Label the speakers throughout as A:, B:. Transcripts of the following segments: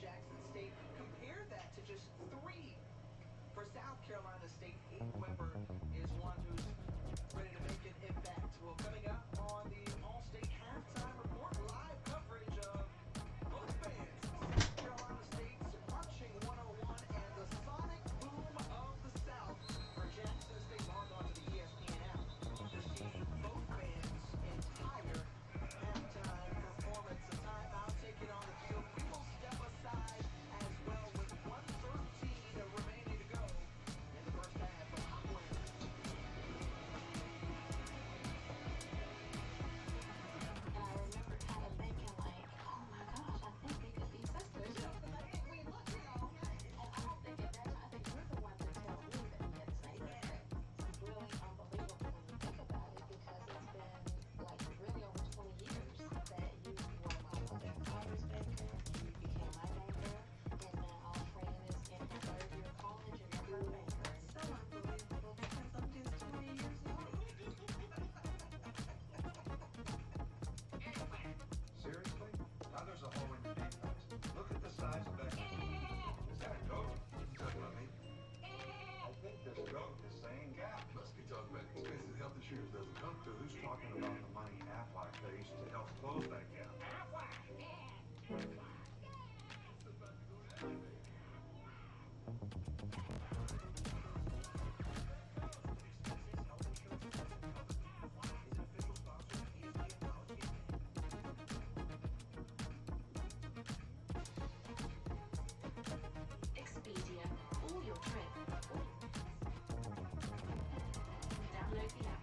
A: Jackson State. Compare that to just 3 for South Carolina State. Weber is one who's ready to make an impact. Well, coming up on the All-State Halftime Report, live coverage of both bands. South Carolina State's Marching 101 and the Sonic Boom of the South for Jackson State. Log on to the ESPN app to see both bands' entire halftime performance. A timeout taken on the field. We will step aside as well with 1:13 remaining to go in the first half of Hopland.
B: And I remember kind of thinking like, oh my gosh, I think we could be sisters. And I don't think it does. I think we're the ones that tell me that we had the same birthday. It's really unbelievable when you think about it, because it's been like really over 20 years that you were my father's best friend, you became my banker, and now Fran is in her 3rd year of college and you're her banker. It's so unbelievable because I'm just 20 years old.
C: Seriously? Now there's a hole in your defense. Look at the size of that. Is that a goat? You talking about me? I think this goat is saying gap.
D: Must be talking about expensive health insurance doesn't come
C: So who's talking about the money Aflac pays to help close that gap?
B: Expedia, all your trip. Download the app.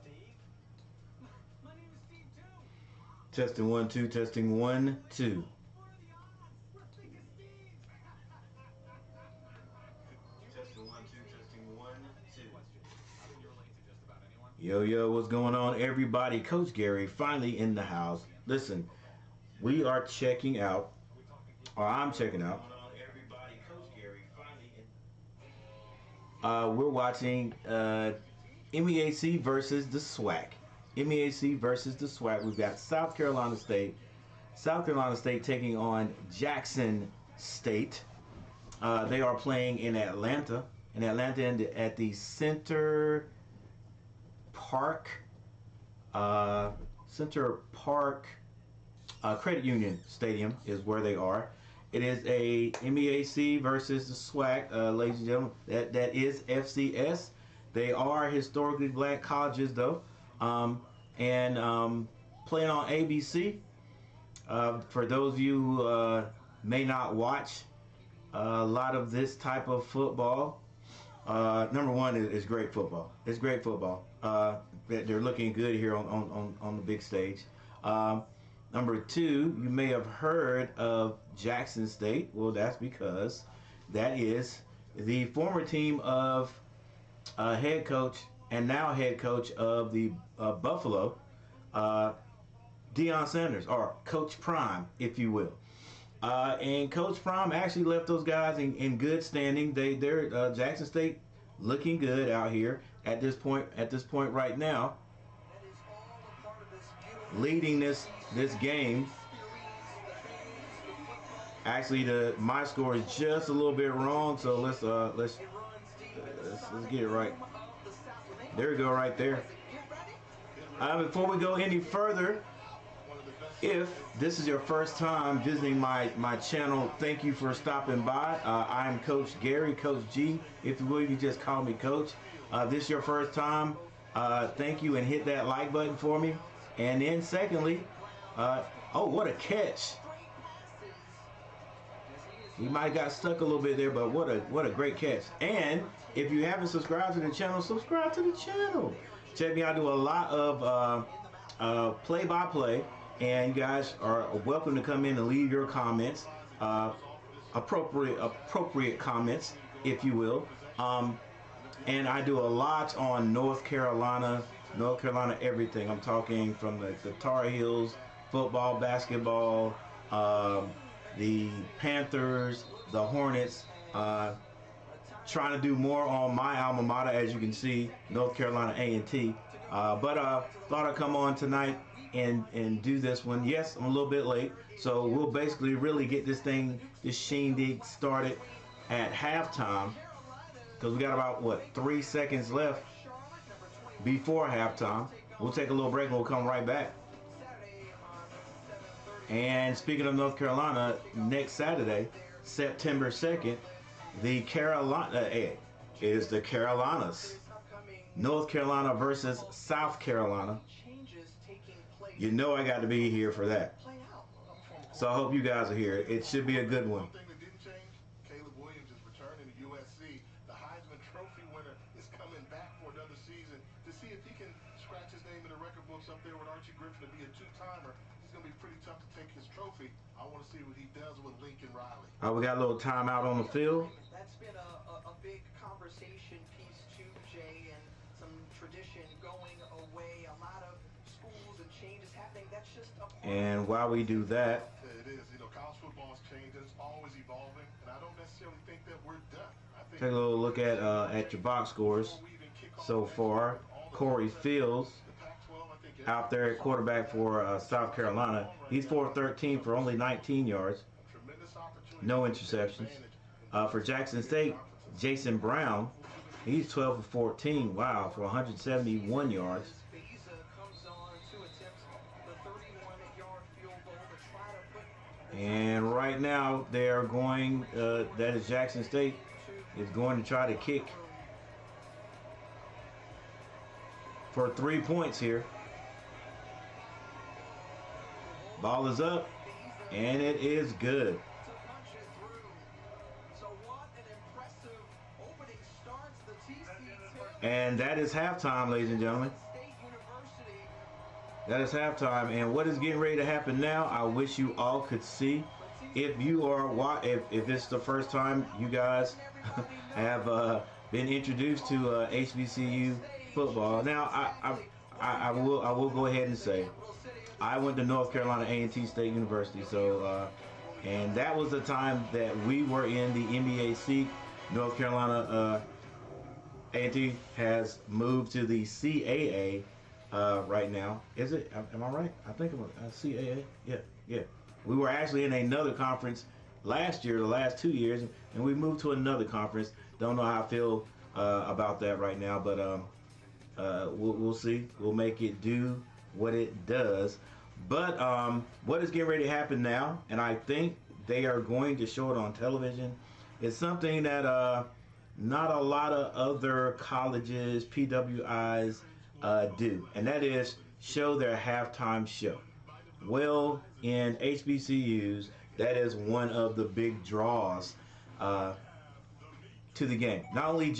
A: Steve? My name is Steve too.
E: Testing 1 2, testing 1 2.
A: What are the odds? We're thick as Steve.
E: Testing 1 2, testing 1 2.
F: I think you relate to just about anyone.
E: Yo, what's going on, everybody? Coach Gary finally in the house. Listen, we are checking out, or I'm checking out. We're watching MEAC versus the SWAC. MEAC versus the SWAC. We've got South Carolina State. South Carolina State taking on Jackson State. They are playing in Atlanta. At the Parc Credit Union Stadium is where they are. It is a MEAC versus the SWAC, ladies and gentlemen. That is FCS. They are historically black colleges, though, and playing on ABC. For those of you who may not watch a lot of this type of football, number one is great football. It's great football. They're looking good here on the big stage. Number two, you may have heard of Jackson State. Well, that's because that is the former team of head coach and now head coach of the Buffalo, Deion Sanders, or Coach Prime, if you will. And Coach Prime actually left those guys in good standing. They're Jackson State looking good out here at this point right now, leading this game. Actually, my score is just a little bit wrong, so let's get it right. There we go, right there. Before we go any further, if this is your first time visiting my channel, thank you for stopping by. I'm Coach Gary, Coach G, if you will. You can just call me Coach. This is your first time. Thank you, and hit that like button for me. And then secondly, oh, what a catch! He might have got stuck a little bit there, but what a great catch. And if you haven't subscribed to the channel, subscribe to the channel. Check me out. I do a lot of play-by-play, and you guys are welcome to come in and leave your comments, appropriate comments, if you will. And I do a lot on North Carolina everything. I'm talking from the Tar Heels, football, basketball, the Panthers, the Hornets. Trying to do more on my alma mater, as you can see, North Carolina A&T. But thought I'd come on tonight and do this one. Yes, I'm a little bit late, so we'll basically really get this shindig started at halftime, because we got about, what, 3 seconds left before halftime. We'll take a little break and we'll come right back. And speaking of North Carolina, next Saturday, September 2nd, the Carolinas. North Carolina versus South Carolina. You know I got to be here for that. So I hope you guys are here. It should be a good one.
D: One thing that didn't change, Caleb Williams is returning to USC. The Heisman Trophy winner is coming back for another season to see if he can scratch his name in the record books up there with Archie Griffin to be a two-timer. He's going to be pretty tough to take his trophy. I want to see what he does with Lincoln Riley.
E: We got a little timeout on the field.
A: That's been a big conversation piece too, Jay, and some tradition going away. A lot of schools and changes happening. That's just a part
E: And while we do that,
D: It is. You know, college football's changing. It's always evolving. And I don't necessarily think that we're done. I think
E: take a little look at your box scores
D: before we even kick off
E: so
D: next
E: far.
D: year, all the
E: Corey
D: other
E: Fields
D: the Pac-12, I think
E: out there at quarterback for South Carolina. He's 4-13 for only 19 yards,
D: tremendous opportunity
E: no
D: to take
E: interceptions.
D: advantage.
E: For Jackson State, Jason Brown, he's 12 for 14. Wow, for 171 yards.
A: Beza comes on to attempt the 31-yard field goal to try to put
E: And right now they are going, that is Jackson State, is going to try to kick for 3 points here. Ball is up, and it is good.
A: to punch it through. So what an impressive opening start to the TC2
E: And that is halftime, ladies and gentlemen.
A: State University.
E: That is halftime. And what is getting ready to happen now, I wish you all could see. If you are, if it's the first time you guys have been introduced to HBCU football. Now, I will go ahead and say, I went to North Carolina A&T State University, so and that was the time that we were in the MEAC. North Carolina A&T has moved to the CAA right now. Is it? Am I right? I think it was CAA. Yeah. We were actually in another conference last year, the last 2 years, and we moved to another conference. Don't know how I feel about that right now, but we'll see. We'll make it do what it does. But what is getting ready to happen now, and I think they are going to show it on television, is something that not a lot of other colleges, PWIs, do, and that is show their halftime show. Well, in HBCUs, that is one of the big draws to the game. Not only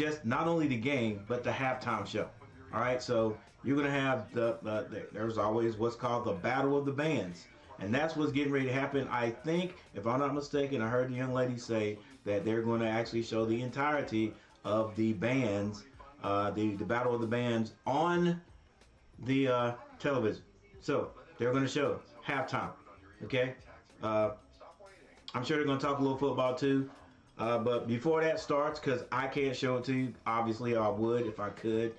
E: the game, but the halftime show. All right, so you're gonna have there's always what's called the Battle of the Bands, and that's what's getting ready to happen. I think, if I'm not mistaken, I heard the young lady say that they're going to actually show the entirety of the bands, the Battle of the Bands on the television. So they're going to show halftime. Okay, I'm sure they're going to talk a little football too. But before that starts, because I can't show it to you, obviously I would if I could.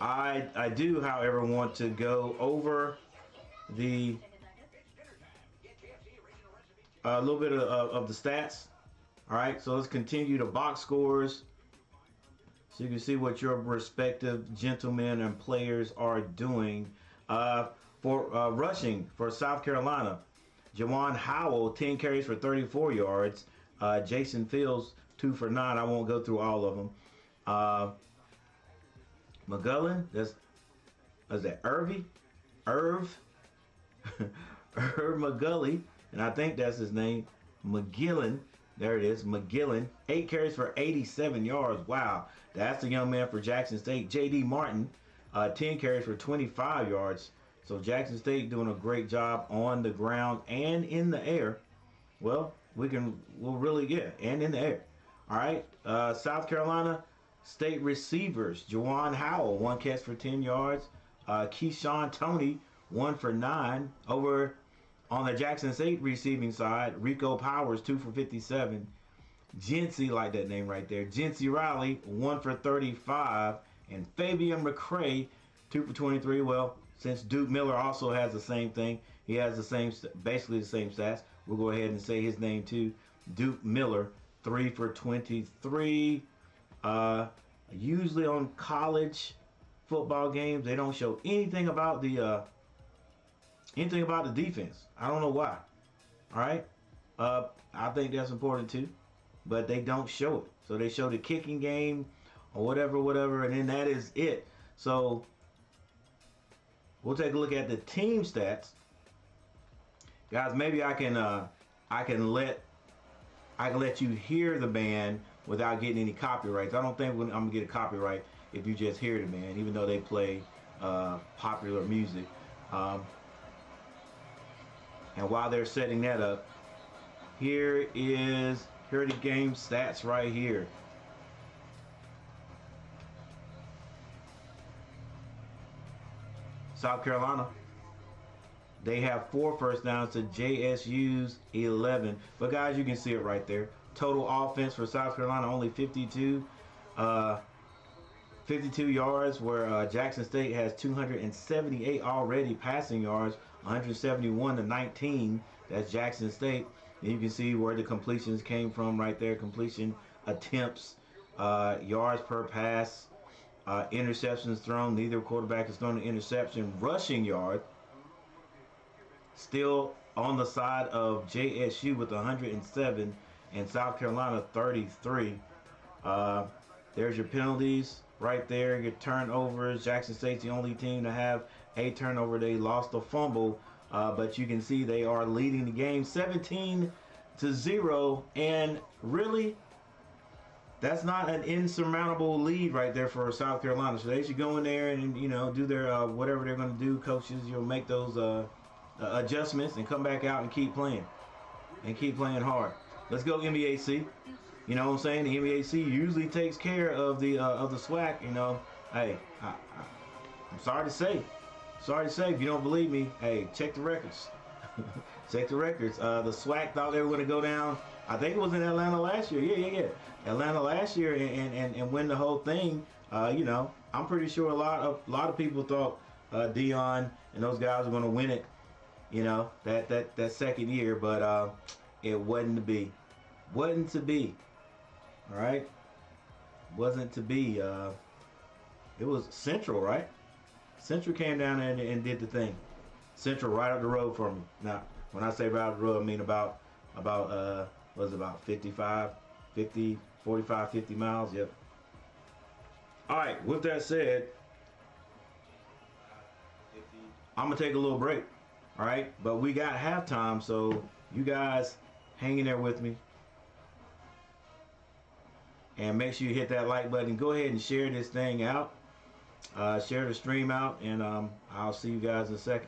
E: I do, however, want to go over the a little bit of the stats. All right, so let's continue the box scores so you can see what your respective gentlemen and players are doing. For rushing for South Carolina, Jawan Howell, 10 carries for 34 yards. Jason Fields, 2 for 9. I won't go through all of them. McGullen, is that Irv McGully, and I think that's his name. McGillen, there it is, McGillen, 8 carries for 87 yards. Wow, that's the young man for Jackson State. J.D. Martin, 10 carries for 25 yards. So Jackson State doing a great job on the ground and in the air. Well, we'll really, and in the air. All right. South Carolina State receivers. Juwan Howell, 1 catch for 10 yards. Keyshawn Toney, 1 for 9. Over on the Jackson State receiving side, Rico Powers, 2 for 57. Jinsey, like that name right there. Jinsey Riley, 1 for 35. And Fabian McCray, 2 for 23. Well, since Duke Miller also has the same thing, he has the same, basically the same stats. We'll go ahead and say his name too. Duke Miller, 3 for 23. Usually on college football games, they don't show anything about the defense. I don't know why. All right. I think that's important too, but they don't show it. So they show the kicking game or whatever, and then that is it. So we'll take a look at the team stats, guys. Maybe I can let you hear the band without getting any copyrights. I don't think I'm gonna get a copyright if you just hear the band, even though they play popular music. And while they're setting that up, here are the game stats right here. South Carolina, they have 4 first downs to JSU's 11. But guys, you can see it right there. Total offense for South Carolina, only 52 yards, where Jackson State has 278 already passing yards, 171 to 19. That's Jackson State. And you can see where the completions came from right there. Completion attempts, yards per pass, interceptions thrown. Neither quarterback has thrown an interception. Rushing yard, still on the side of JSU with 107 and South Carolina 33. There's your penalties right there, your turnovers. Jackson State's the only team to have a turnover. They lost a fumble, but you can see they are leading the game 17-0. And really, that's not an insurmountable lead right there for South Carolina. So they should go in there and, you know, do their whatever they're going to do. Coaches, you'll make those adjustments and come back out and keep playing hard. Let's go MEAC. You know what I'm saying? The MEAC usually takes care of the SWAC. You know, hey, I'm sorry to say. If you don't believe me, hey, check the records. Check the records. The SWAC thought they were going to go down. I think it was in Atlanta last year. Yeah. Atlanta last year and win the whole thing. You know, I'm pretty sure a lot of people thought Dion and those guys were going to win it. You know, that second year, but it wasn't to be. Wasn't to be. All right. Wasn't to be. It was Central, right? Central came down and did the thing. Central right up the road from me. Now, when I say right up the road, I mean about 45, 50 miles. Yep. All right. With that said, I'm gonna take a little break. All right, but we got halftime, so you guys hang in there with me. And make sure you hit that like button. Go ahead and share this thing out. Share the stream out, and I'll see you guys in a second.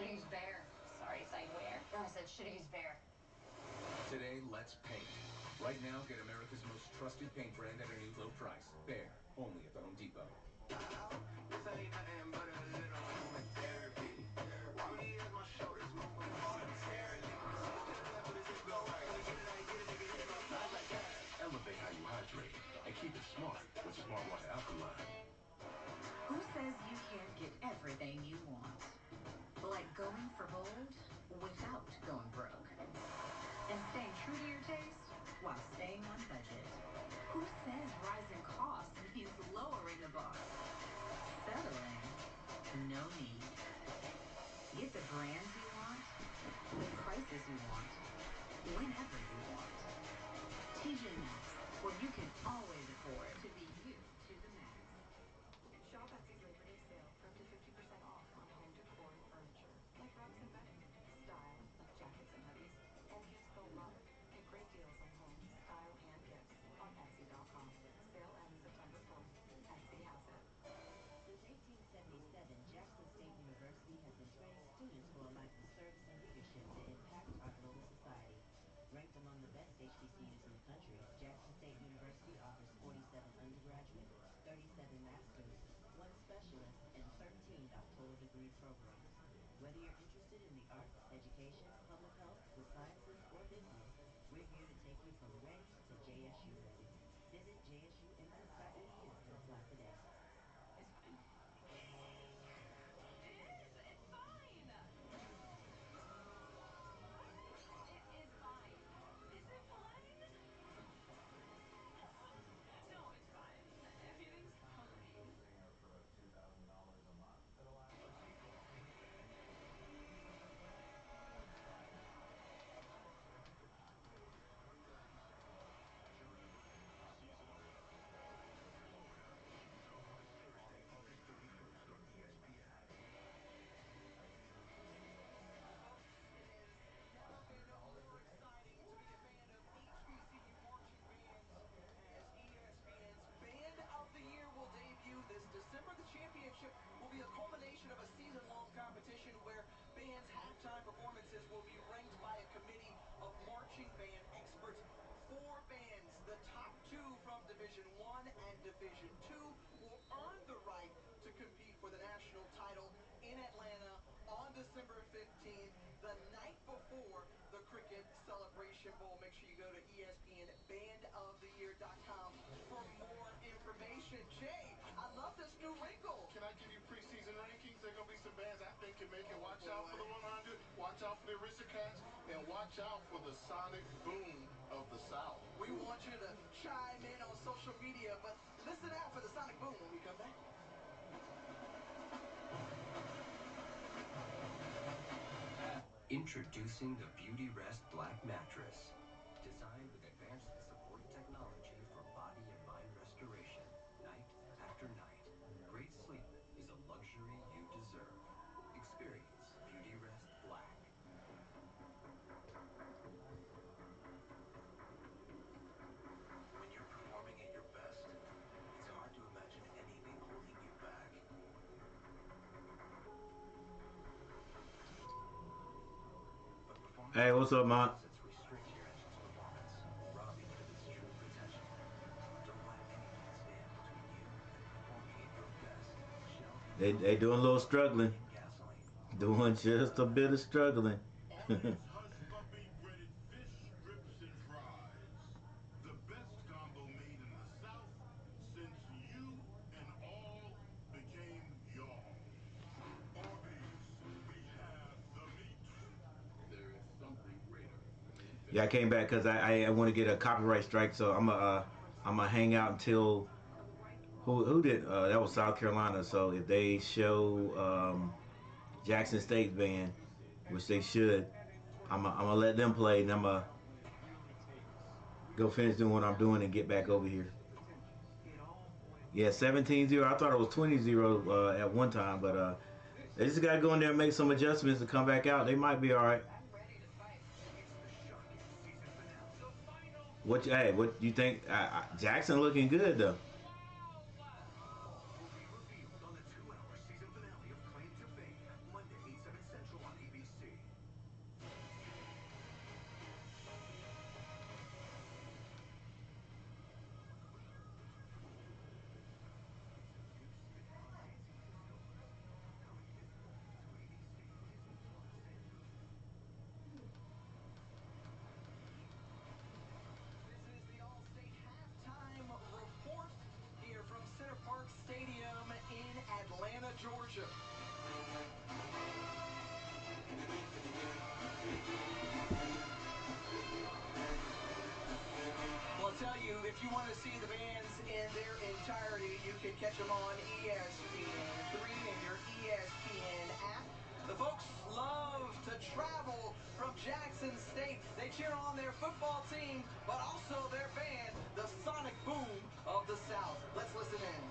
B: Should've used bear. Sorry, say where? No, I said should've used bear.
F: Today, let's paint. Right now, get America's most trusted paint brand at a new low price. Bear, only at the Home Depot.
A: This ain't nothing but a little human therapy. Wobbly as my shoulders move momentarily. See it to the left, but it says go right. When I get it, I get it, nigga, hit my thighs like that.
G: Elevate how you hydrate and keep it smart with Smart Water Alkaline.
H: Who says you can't get everything you want? Like going for bold without going broke. And staying true to your taste while staying on budget. Who says rising costs means lowering the bar? Settling? No need. Get the brands you want, the prices you want, whenever you want. TJ Maxx, where you can always afford to be you to the max. Shop Etsy's Labor Day sale for up to 50% off on home decor and furniture, like rugs and bedding. Style, like jackets and hoodies, and gifts they'll love. Get great deals on home, style, and gifts on Etsy.com. Sale ends September 4th. Etsy has it.
I: Since 1877, Jackson State University has been training students for a life of service and leadership to impact our global society. Ranked among the best HBCUs in the country, Jackson State University offers 47 undergraduate, 37 master's, 1 specialist, and 13 doctoral degree programs. Whether you're interested in the arts, education, public health, the sciences, or business, we're here to take you from ready to JSU ready. Visit jsuinsys.edu and apply today.
B: It's fine. It is! It's fine! It is fine. Is it fine? No, it's fine. Everything's fine.
F: For $2,000 a month for the last 6 months.
C: Thursday, August 31st on ESPN.
A: It has never been more exciting to be a fan of HBCU marching bands as ESPN's Band of the Year will debut this December. The championship will be a culmination of a season-long competition where bands' halftime performances will be ranked by a committee of marching band experts. 4 bands, the top 2 from Division I and Division II, will earn the right to compete for the national title in Atlanta on December 15th, the night before the Cricket Celebration Bowl. Make sure you go to ESPNBandoftheYear.com for more information. Jay, I love this new wrinkle.
D: Can I give you preseason rankings? There are going to be some bands I think can make it. Watch out for the 100, watch out for the Aristocats, and watch out for the sonic boom of the South.
A: We want you to chime in on social media, but listen out for the sonic boom when we come back.
J: Introducing the Beauty Rest Black Mattress. Designed with advanced support technology for body and mind restoration, night after night. Great sleep is a luxury you deserve. Experience Beauty Rest Black.
G: When you're performing at your best, it's hard to imagine anything holding you back. But performing
E: Hey, what's up, man?
G: assets restrict your engine's performance, robbing it of its true potential. Don't let anything stand between you and performing at your best. Shell
E: They doing a little struggling.
G: gasoline.
E: Doing just a bit of struggling.
C: Hush puppy breaded fish, strips, and fries. The best combo made in the South since you and all became y'all. Arby's, we have the meat. There is something greater than
E: Yeah, I came back because I want to get a copyright strike, so I'm gonna hang out until who did that was South Carolina. So if they show Jackson State's band, which they should, I'm gonna let them play, and I'm gonna go finish doing what I'm doing and get back over here. Yeah, 17-0. I thought it was 20-0 at one time, but they just gotta go in there and make some adjustments and come back out. They might be all right. What you think? Jackson looking good though.
G: Will be revealed on the 2-hour season finale of Claim to Fame, Monday, 8/7 Central on
A: If you want to see the bands in their entirety, you can catch them on ESPN3 and your ESPN app. The folks love to travel from Jackson State. They cheer on their football team, but also their band, the Sonic Boom of the South. Let's listen in.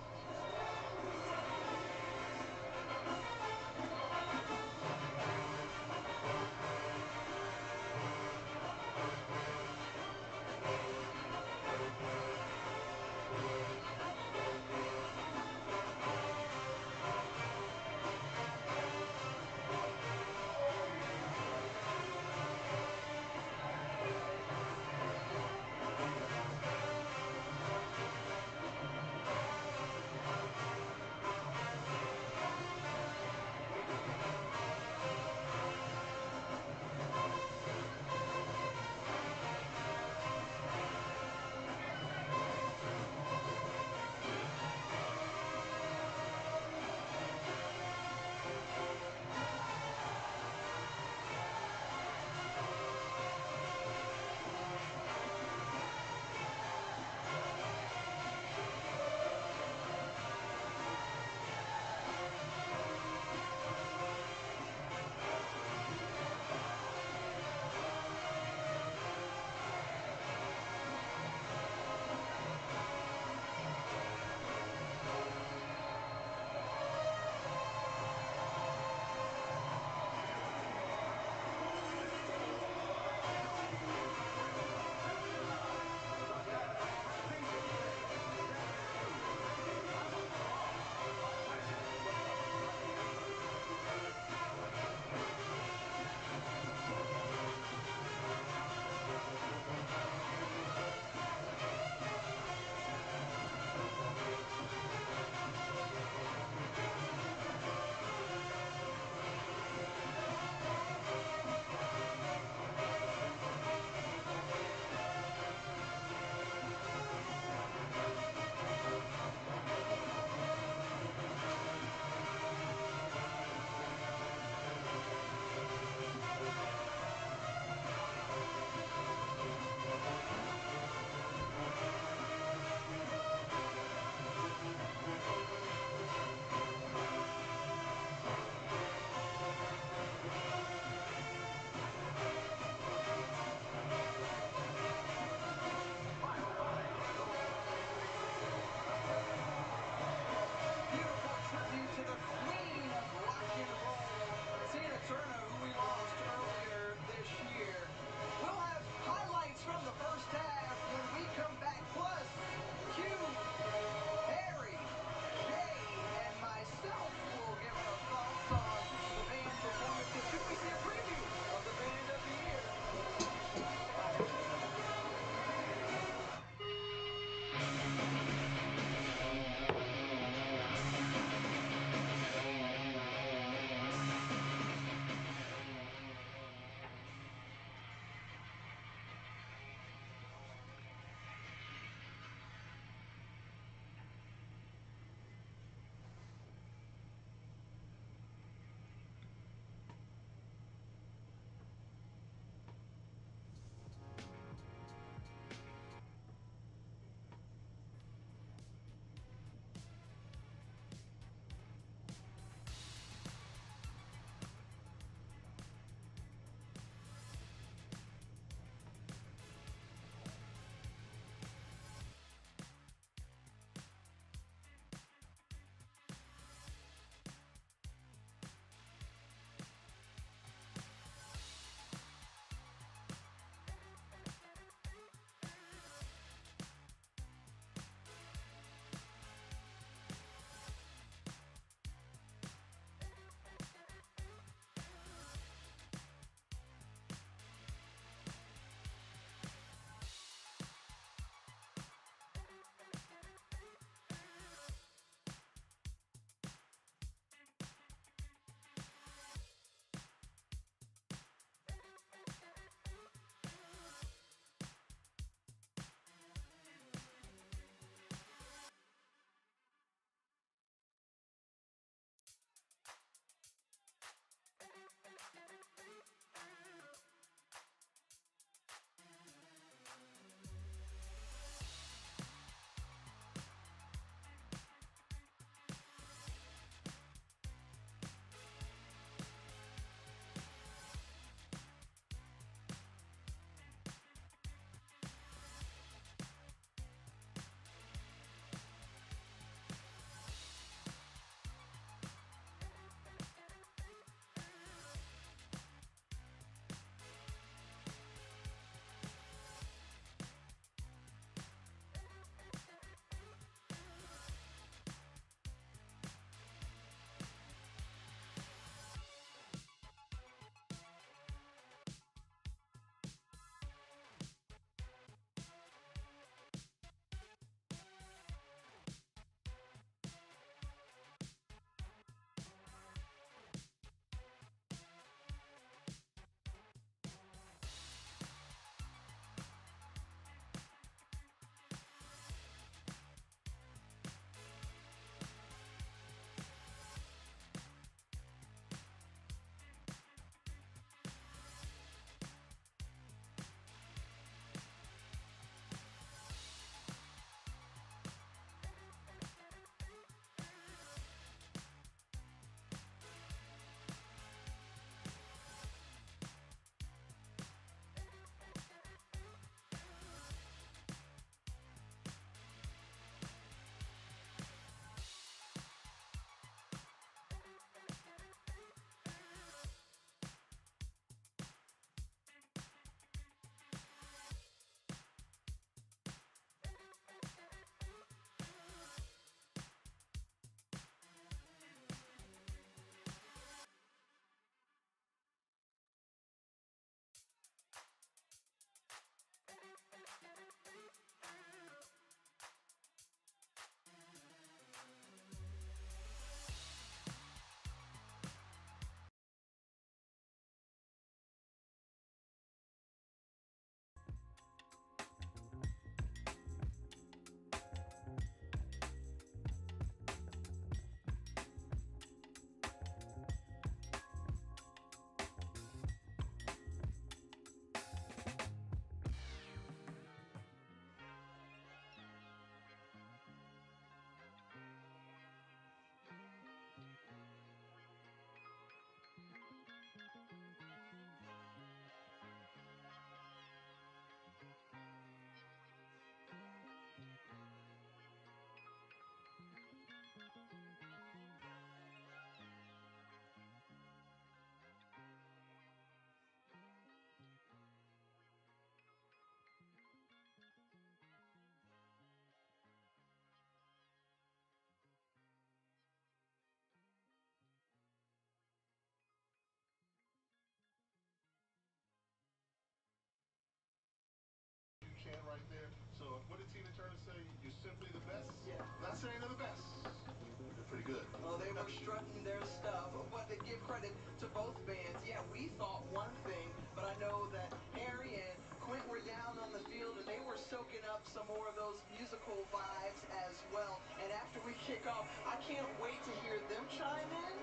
A: some more of those musical vibes as well. And after we kick off, I can't wait to hear them chime in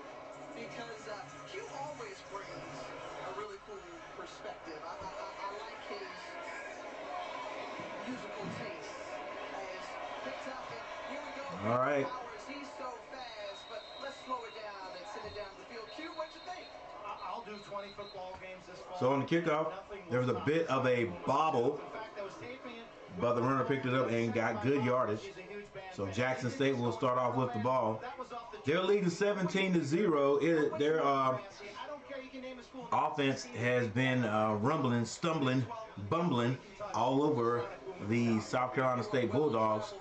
A: because Q always brings a really cool perspective. I like his musical taste. As picked up, and here we go.
E: All right.
A: Powers, he's so fast, but let's slow it down and send it down the field. Q, what you think?
G: I'll do 20 football games this fall.
E: So on the kickoff, there was a bit of a bobble, but the runner picked it up and got good yardage. So Jackson State will start off with the ball. They're leading 17-0. Their offense has been rumbling, stumbling, bumbling all over the South Carolina State Bulldogs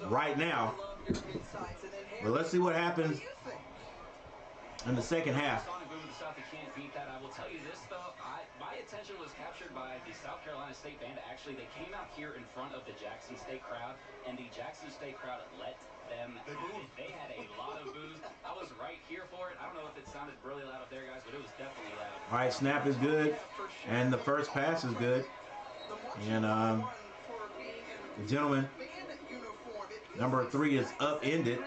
E: right now. But let's see what happens in the second half.
K: I will tell you this, though, my attention was captured by the South Carolina State band. Actually, they came out here in front of the Jackson State crowd, and the Jackson State crowd let them. They had a lot of boos. I was right here for it. I don't know if it sounded really loud up there, guys, but it was definitely loud.
E: All right, snap is good, and the first pass is good. And the gentleman, number 3, is upended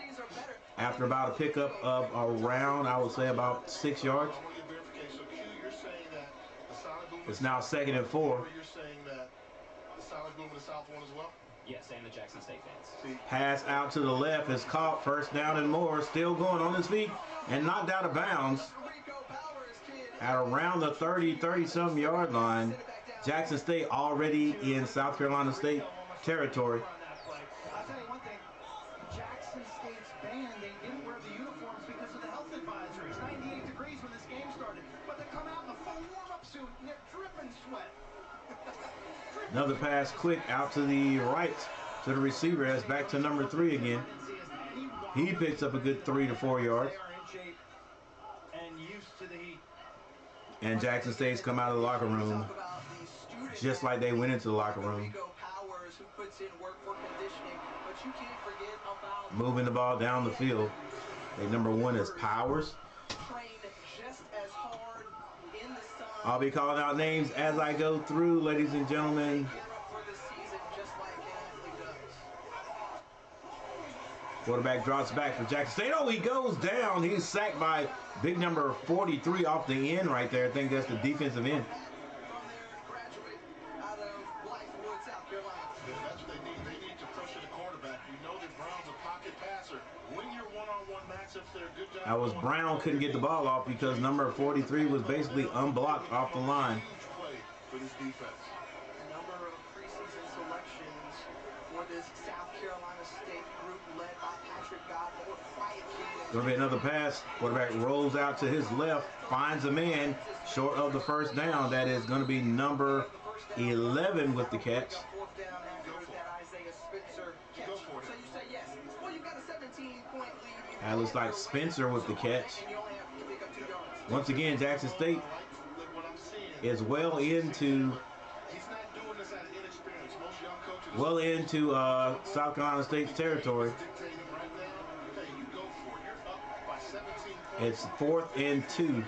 E: after about a pickup of around, I would say, about 6 yards. It's now 2nd and 4.
D: You're saying that the Solid Boom and the South won as well?
K: Yes, and the Jackson State fans.
E: Pass out to the left is caught. First down and more. Still going on his feet and knocked out of bounds at around the 30-some yard line. Jackson State already in South Carolina State territory.
G: I'll tell you one thing. Jackson State's band, they didn't wear the uniforms because of the health advisories. 98 degrees when this game started. But they come out in a full warm-up suit and they're dripping sweat.
E: Another pass quick out to the right to the receiver. That's back to number 3 again. He picks up a good 3 to 4 yards.
G: And used to the heat.
E: And Jackson State's come out of the locker room just like they went into the locker room. Moving the ball down the field. Number 1 is Powers. I'll be calling out names as I go through, ladies and gentlemen. Quarterback drops back for Jackson State. Oh, he goes down. He's sacked by big number 43 off the end right there. I think that's the defensive end.
D: That's what they need. They need to pressure the quarterback. You know that Brown's a pocket passer. When you're one-on-one matchups, they're a good job.
E: That was Brown couldn't get the ball off because number 43 was basically unblocked off the line.
D: Play for this defense.
A: A number of preseason selections for this South Carolina State group led by Patrick Godwin.
E: Going to be another pass. Quarterback rolls out to his left, finds a man short of the first down. That is going to be number 11 with the catch. That looks like Spencer with the catch. Once again, Jackson State is well into South Carolina State's territory. It's 4th and 2.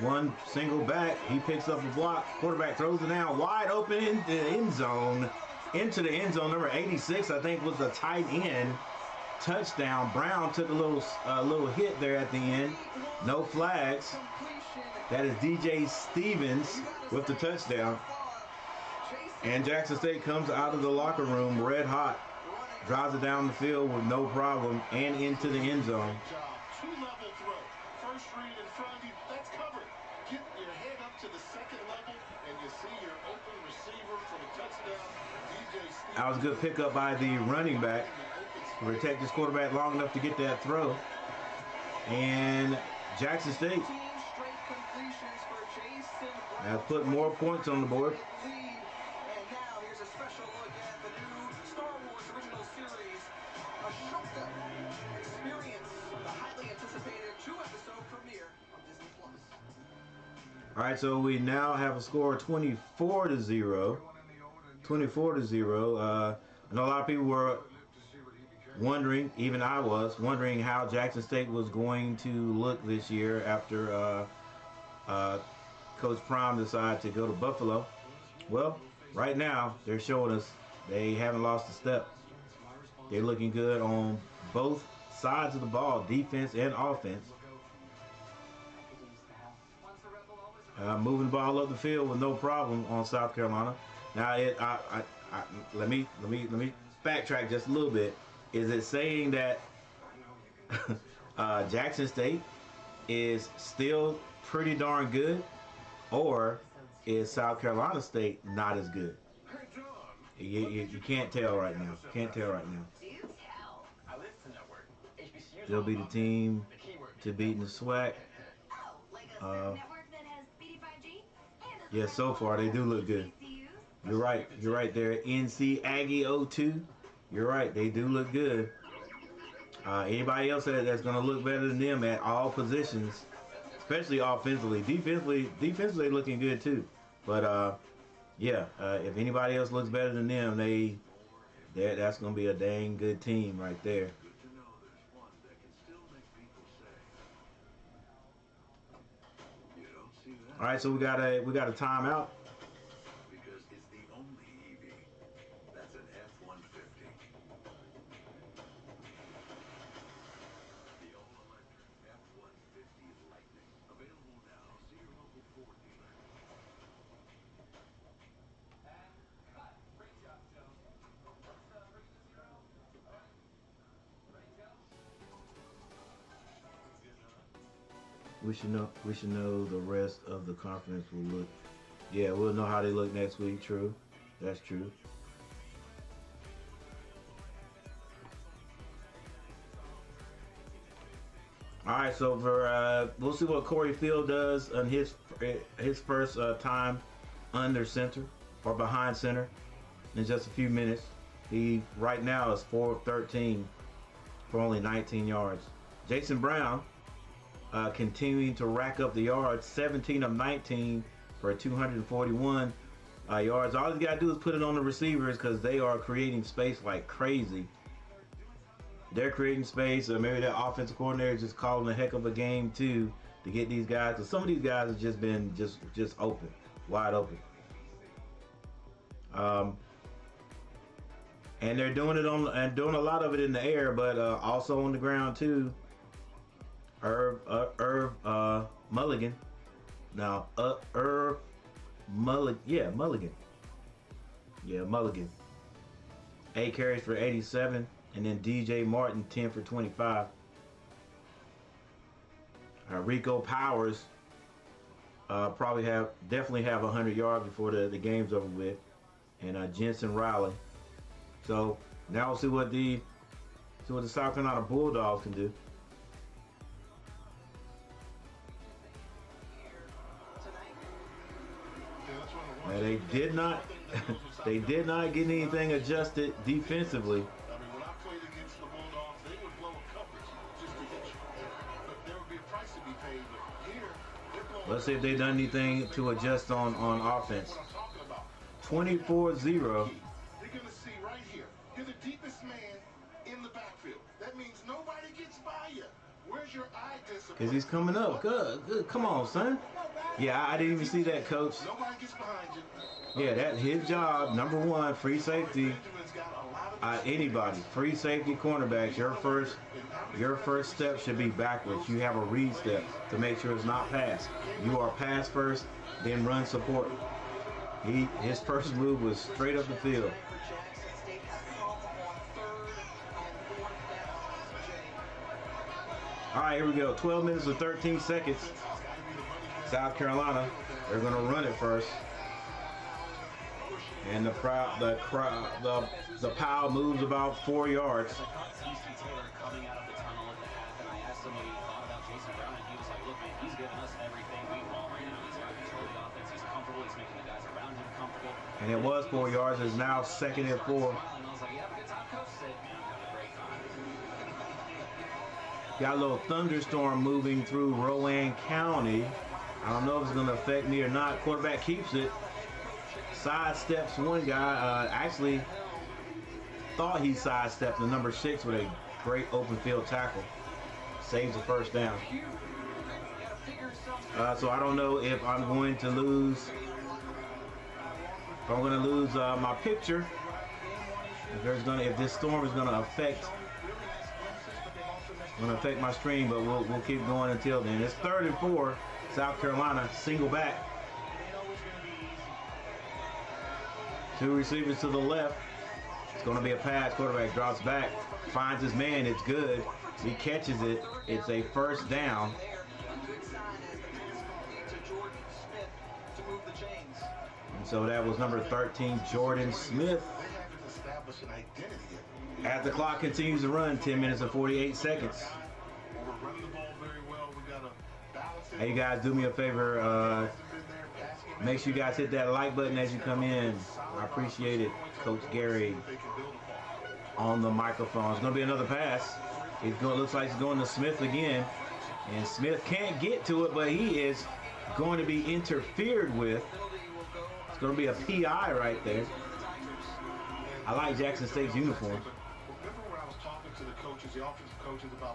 E: One single back, he picks up a block. Quarterback throws it down wide open into the end zone. Into the end zone, number 86, I think, was the tight end. Touchdown. Brown took a little hit there at the end. No flags. That is DJ Stevens with the touchdown. And Jackson State comes out of the locker room red hot. Drives it down the field with no problem and into the end zone.
D: Two-level throw. First read in front of you. That's covered. Get your head up to the second level, and you see your open receiver for the touchdown. DJ Stevens.
E: That was a good pickup by the running back. Protect his quarterback long enough to get that throw. And Jackson State has put more points on the board.
A: And now here's a special look at the new Star Wars original series, Ashoka Experience, the highly anticipated 2-episode premiere on Disney Plus.
E: All right, so we now have a score of 24-0. 24-0. I know a lot of people were wondering, even I was wondering how Jackson State was going to look this year after Coach Prime decided to go to Buffalo. Well, right now they're showing us they haven't lost a step. They're looking good on both sides of the ball, defense and offense. Moving the ball up the field with no problem on South Carolina. Now, let me backtrack just a little bit. Is it saying that Jackson State is still pretty darn good, or is South Carolina State not as good? You can't tell right now. Can't tell right now. They'll be the team to beat in the SWAC. Yeah, so far they do look good. You're right. You're right there. NC Aggie 02. You're right. They do look good. Anybody else that's going to look better than them at all positions, especially offensively. Defensively looking good too. But yeah, if anybody else looks better than them, that's going to be a dang good team right there. All right, so we got a timeout.
C: Because it's the only EV that's an F-150. The all-electric F-150 Lightning, available now. See your local Ford dealer.
A: And cut. Great job, Joe. Let's bring it to 0. All right. Ready, Joe?
E: We should know the rest of the conference will look. Yeah, we'll know how they look next week. True, that's true. All right, so for we'll see what Corey Field does on his first time under center or behind center in just a few minutes. He right now is 4 of 13 for only 19 yards. Jason Brown continuing to rack up the yards, 17 of 19 for 241 yards. All you gotta do is put it on the receivers because they are creating space like crazy. They're creating space, or maybe their offensive coordinator is just calling a heck of a game too to get these guys. Because some of these guys have just been just open, wide open. And they're doing it doing a lot of it in the air, but also on the ground too. Irv Mulligan. Now, Irv Mulligan. Yeah, Mulligan. Yeah, Mulligan. 8 carries for 87. And then DJ Martin, 10 for 25. Rico Powers definitely have 100 yards before the game's over with. And Jensen Riley. So now we'll see what the South Carolina Bulldogs can do. Now they did not get anything adjusted defensively.
D: I mean, when I played against the Bulldogs, they would blow a coverage just to hit you. But there would be a price to be paid. But here, they're blowing.
E: Let's see if they've done anything to adjust on offense. 24-0.
D: You're going to see right here. You're the deepest man in the backfield. That means nobody gets by you. Where's your eye discipline?
E: Because he's coming up. Good. Come on, son. Yeah, I didn't even see that, coach.
D: Nobody gets behind you.
E: Yeah, that's his job. Number one, free safety. Anybody, free safety cornerbacks. Your first step should be backwards. You have a read step to make sure it's not pass. You are pass first, then run support. His first move was straight up the field. All right, here we go. 12 minutes and 13 seconds. South Carolina, they're going to run it first. And the pile moves about 4 yards.
K: Coming out of the tunnel at the half, and I asked him what he thought about Jason Brown, and he was like, look, man, he's giving us everything we want right now. He's got control of the offense. He's comfortable. He's making the guys around him comfortable.
E: And it was 4 yards. It's now 2nd and 4.
K: And I was like, you have a good time, coach? Said, man, I'm having a great time.
E: Got a little thunderstorm moving through Rowan County. I don't know if it's going to affect me or not. Quarterback keeps it. Sidesteps one guy. Actually thought he sidestepped the number 6 with a great open field tackle. Saves the first down. So I don't know if I'm going to lose. If I'm going to lose my picture. If this storm is going to affect my stream, but we'll keep going until then. It's 3rd and 4. South Carolina, single back. 2 receivers to the left. It's going to be a pass. Quarterback drops back, finds his man. It's good. He catches it. It's a first down. And so that was number 13, Jordan Smith. As the clock continues to run, 10 minutes and 48 seconds. Hey, you guys, do me a favor. Make sure you guys hit that like button as you come in. I appreciate it. Coach Gary on the microphone. It's going to be another pass. Looks like it's going to Smith again. And Smith can't get to it, but he is going to be interfered with. It's going to be a PI right there. I like Jackson State's uniform.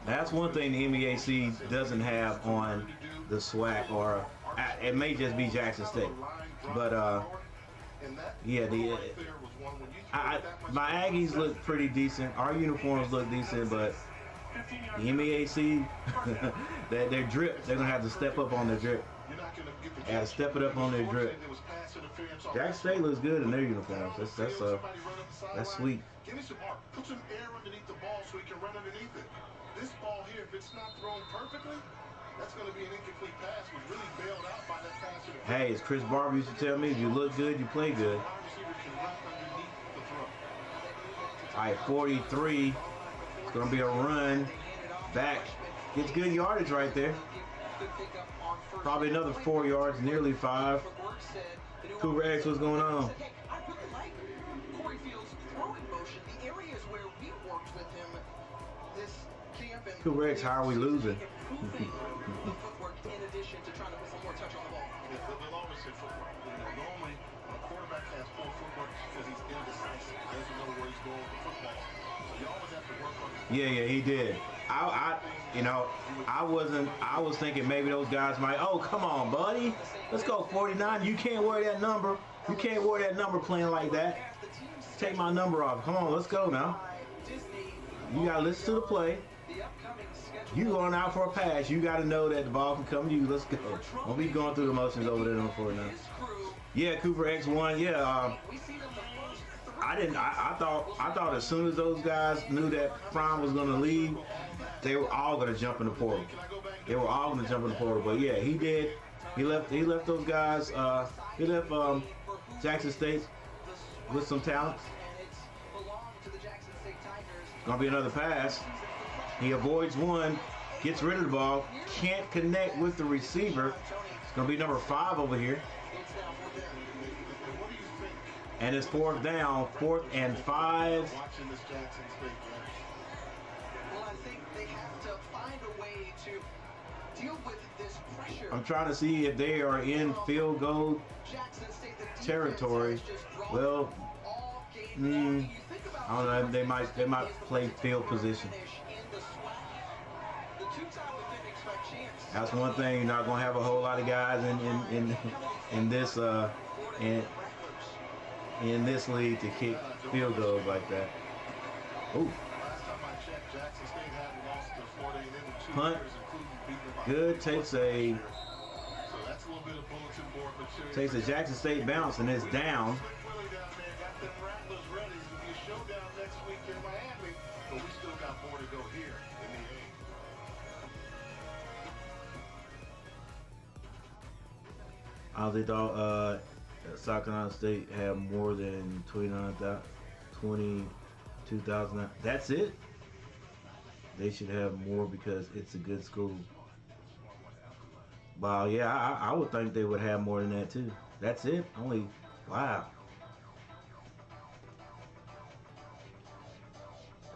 E: That's one thing the MEAC doesn't have on the SWAC, or it may just be Jackson State. But yeah, my Aggies look pretty decent. Our uniforms look decent, but the MEAC, their drip, they're gonna have to step up on their drip. They got to step it up on their drip. Jackson State looks good in their uniforms. That's sweet.
D: Give me some arc. Put some air underneath the ball so he can run underneath it. This ball here, if it's not thrown perfectly, that's going to be an incomplete pass. Was really bailed out by that pass.
E: Hey, as Chris Barber used to tell me, if you look good, you play good. All right, 43. It's going to be a run back. Gets good yardage right there. Probably another 4 yards, nearly 5. Cooper X, what's going on? Cooper X, how are we losing? Yeah, he did. I was thinking maybe those guys might, oh, come on, buddy. Let's go 49. You can't wear that number. You can't wear that number playing like that. Take my number off. Come on, let's go now. You got to listen to the play. You going out for a pass. You got to know that the ball can come to you. Let's go. Don't be going through the motions over there on 49. Yeah, Cooper X1. Yeah, I thought as soon as those guys knew that Prime was going to leave, they were all going to jump in the portal. They were all going to jump in the portal. But yeah, he did. He left those guys. He left Jackson State with some talent. Gonna be another pass. He avoids one, gets rid of the ball, can't connect with the receiver. It's gonna be number 5 over here. And it's 4th down, 4th and 5.
A: Well, I think they have to find a way to deal with this pressure.
E: I'm trying to see if they are in field goal territory. Well, I don't know. They might play field position. That's one thing. You're not gonna have a whole lot of guys in this league to kick field goals like that. Ooh. Punt. Good. Takes a Jackson State bounce, and it's down. They thought South Carolina State had more than 22,000. That's it. They should have more because it's a good school. Wow, yeah, I would think they would have more than that too. That's it. Only, wow.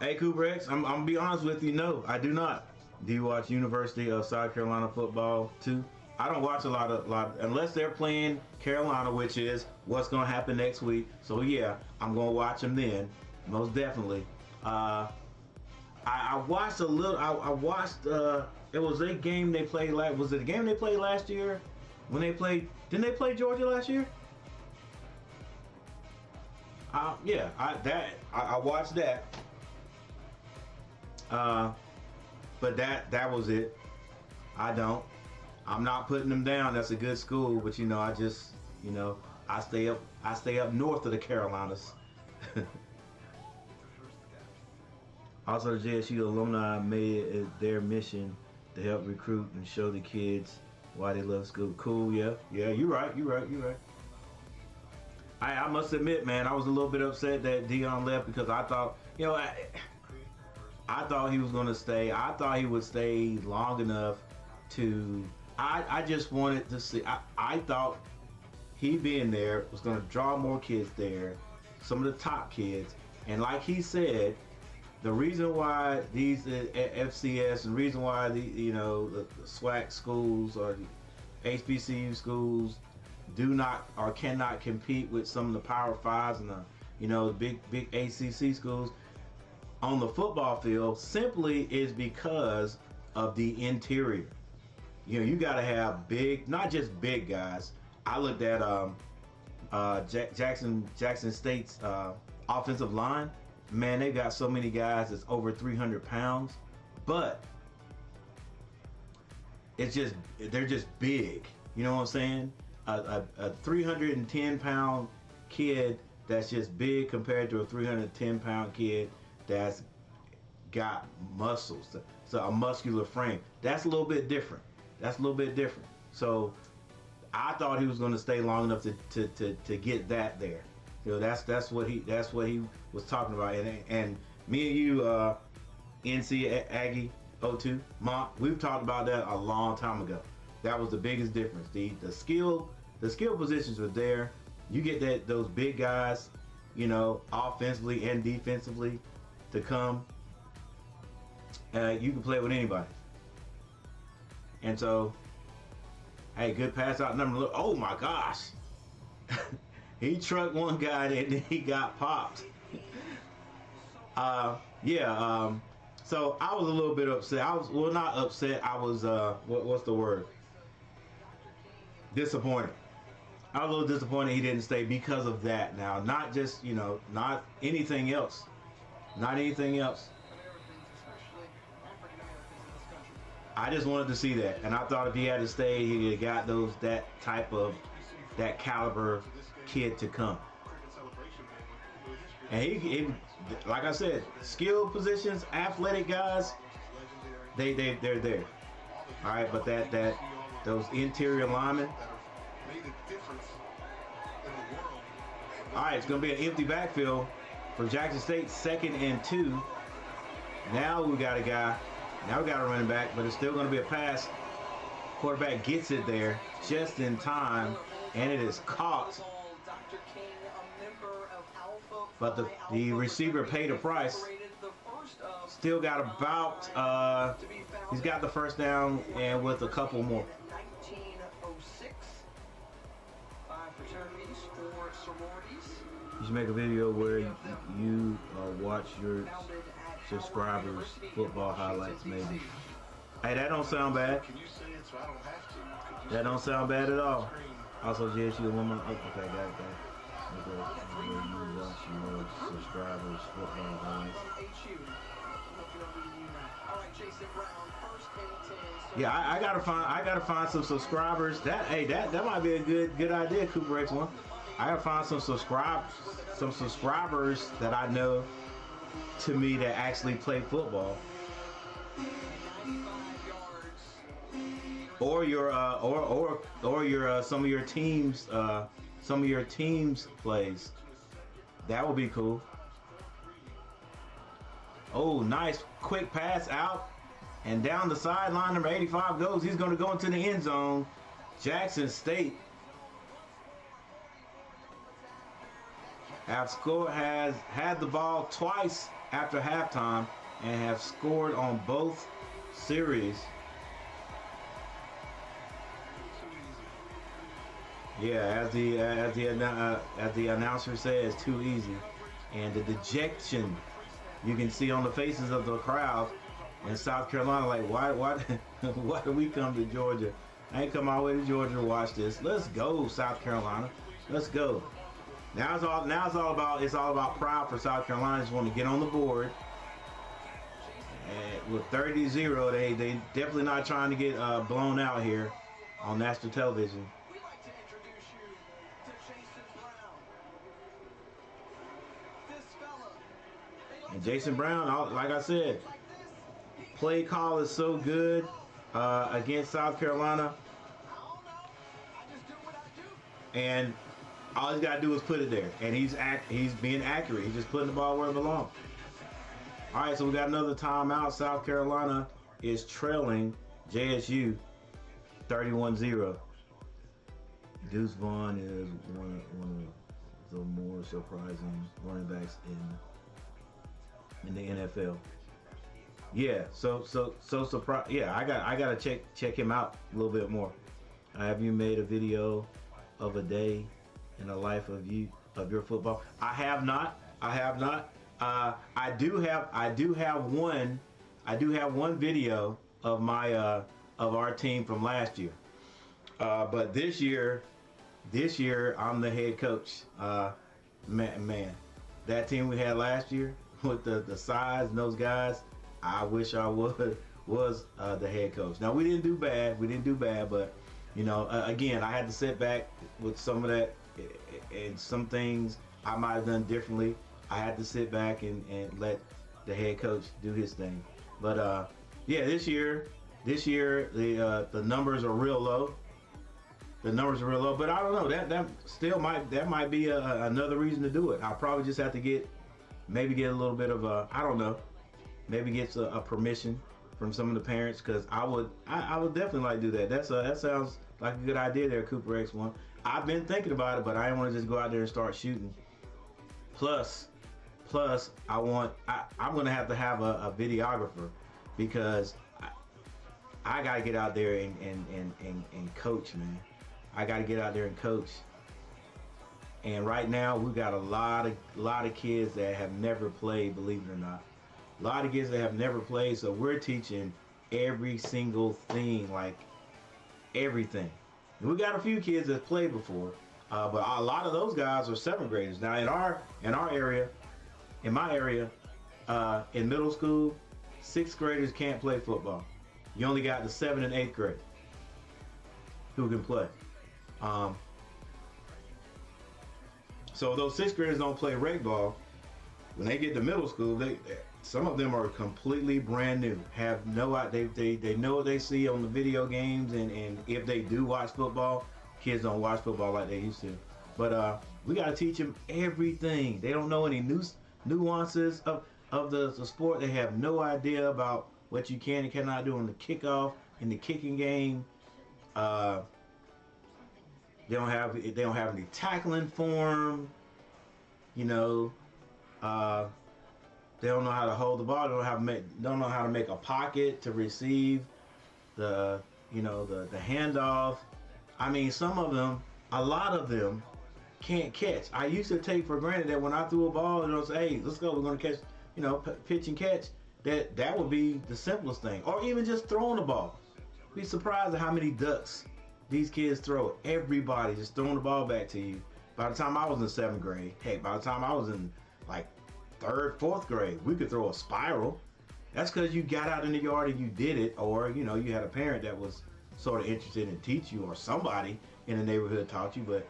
E: Hey, Cooper X, I'm gonna be honest with you. No, I do not. Do you watch University of South Carolina football too? I don't watch a lot unless they're playing Carolina, which is what's going to happen next week. So yeah, I'm going to watch them then. most definitely. I watched a little. I watched. It was a game they played. Was it a game they played last year? When they played, didn't they play Georgia last year? Yeah, I watched that. But that was it. I'm not putting them down. That's a good school, but I just, I stay up north of the Carolinas. Also, the JSU alumni made it their mission to help recruit and show the kids why they love school. Cool, yeah, you're right. I must admit, man, I was a little bit upset that Dion left because I thought, I thought he was going to stay. I thought he would stay long enough to, I just wanted to see, I thought he being there was going to draw more kids there, some of the top kids. And like he said, the reason why these FCS and the reason why the SWAC schools or the HBCU schools do not or cannot compete with some of the Power Fives and the big ACC schools on the football field simply is because of the interior. You got to have big, not just big guys. I looked at Jackson State's offensive line. Man, they got so many guys that's over 300 pounds, but they're just big. You know what I'm saying? A 310-pound kid that's just big compared to a 310-pound kid that's got muscles, so a muscular frame. That's a little bit different. So I thought he was going to stay long enough to get that there. That's what he was talking about. And me and you, NC Aggie 02, Mont, we've talked about that a long time ago. That was the biggest difference. The skill positions were there. You get those big guys, offensively and defensively, to come. You can play with anybody. And so, hey, good pass out number. Look, oh my gosh, he trucked one guy and then he got popped. So I was a little bit upset. Not upset. I was what's the word? Disappointed. I was a little disappointed he didn't stay because of that. Now, not just not anything else. Not anything else. I just wanted to see that, and I thought if he had to stay, he had got that caliber kid to come. And he like I said, skilled positions, athletic guys, they're there. All right, but those interior linemen. All right, it's gonna be an empty backfield for Jackson State, 2nd and 2. Now we got a guy. Now we got a running back, but it's still going to be a pass. Quarterback gets it there just in time, and it is caught. But the receiver paid a price. Still got about, he's got the first down and with a couple more.
A: 1906. 5 fraternities, 4 sororities.
E: You should make a video where you watch your subscribers football highlights, maybe. Hey, that don't sound bad. That don't sound bad at all. Also, JSU woman. Okay, got it. Where you watch your subscribers football highlights. Yeah, I gotta find some subscribers. That might be a good idea, Cooper X1. I gotta find some subscribers that I know to me that actually play football, or your some of your teams plays. That would be cool. Oh, nice quick pass out and down the sideline. Number 85 goes. He's going to go into the end zone. Jackson State has had the ball twice after halftime and have scored on both series. Yeah, as the announcer says, too easy. and the dejection you can see on the faces of the crowd in South Carolina. Like, why why do we come to Georgia? I ain't come all the way to Georgia to watch this. Let's go, South Carolina. Let's go. Now it's all about pride for South Carolina. Just want to get on the board. And with 30-0, they definitely not trying to get blown out here on national television.
A: We'd like to introduce you to Jason Brown. This fella.
E: And Jason Brown, like I said, play call is so good against South Carolina. And all he's got to do is put it there. And he's being accurate. He's just putting the ball where it belongs. All right, so we got another timeout. South Carolina is trailing JSU 31-0. Deuce Vaughn is one of the more surprising running backs in the NFL. Yeah, so surprised. Yeah, I gotta check him out a little bit more. Have you made a video of a day in the life of your football? I have not. I do have one video of my of our team from last year. But this year I'm the head coach. Man, that team we had last year with the size and those guys, I wish I was the head coach. Now we didn't do bad, but you know, again, I had to sit back with some of that and some things I might have done differently. I had to sit back and let the head coach do his thing. But yeah, this year the numbers are real low. But I don't know. That might be another reason to do it. I'll probably just have to get a little bit of I don't know. Maybe get a permission from some of the parents, because I would definitely like to do that. That sounds like a good idea there, Cooper X1. I've been thinking about it, but I didn't want to just go out there and start shooting. Plus I'm gonna have to have a videographer, because I gotta get out there and coach, man. I gotta get out there and coach. And right now we got a lot of kids that have never played, believe it or not. A lot of kids that have never played, so we're teaching every single thing, like everything. And we got a few kids that played before, but a lot of those guys are 7th graders. Now in my area, in middle school, 6th graders can't play football. You only got the 7th and 8th grade who can play. So those 6th graders don't play rec ball. When they get to middle school, some of them are completely brand new. Have no idea. They know what they see on the video games, and if they do watch football, kids don't watch football like they used to. But we got to teach them everything. They don't know any nuances of the sport. They have no idea about what you can and cannot do on the kickoff, in the kicking game. They don't have any tackling form. You know. They don't know how to hold the ball. They don't know how to make a pocket to receive the handoff. I mean, a lot of them can't catch. I used to take for granted that when I threw a ball and I say, "Hey, let's go. We're going to catch," pitch and catch. That would be the simplest thing. Or even just throwing the ball. Be surprised at how many ducks these kids throw. Everybody just throwing the ball back to you. By the time I was in 7th grade, heck, by the time I was in like 3rd, 4th grade, we could throw a spiral. That's because you got out in the yard and you did it, or you had a parent that was sort of interested in teach you, or somebody in the neighborhood taught you. But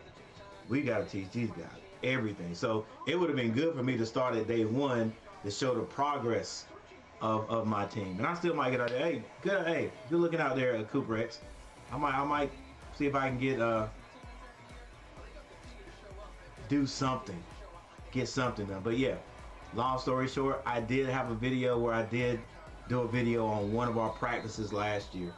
E: we got to teach these guys everything. So it would have been good for me to start at day one to show the progress of my team. And I still might get out there. Hey, good looking out there at Cooper X. I might see if I can get do something, get something done. But yeah. Long story short, I did have a video where I did do a video on one of our practices last year.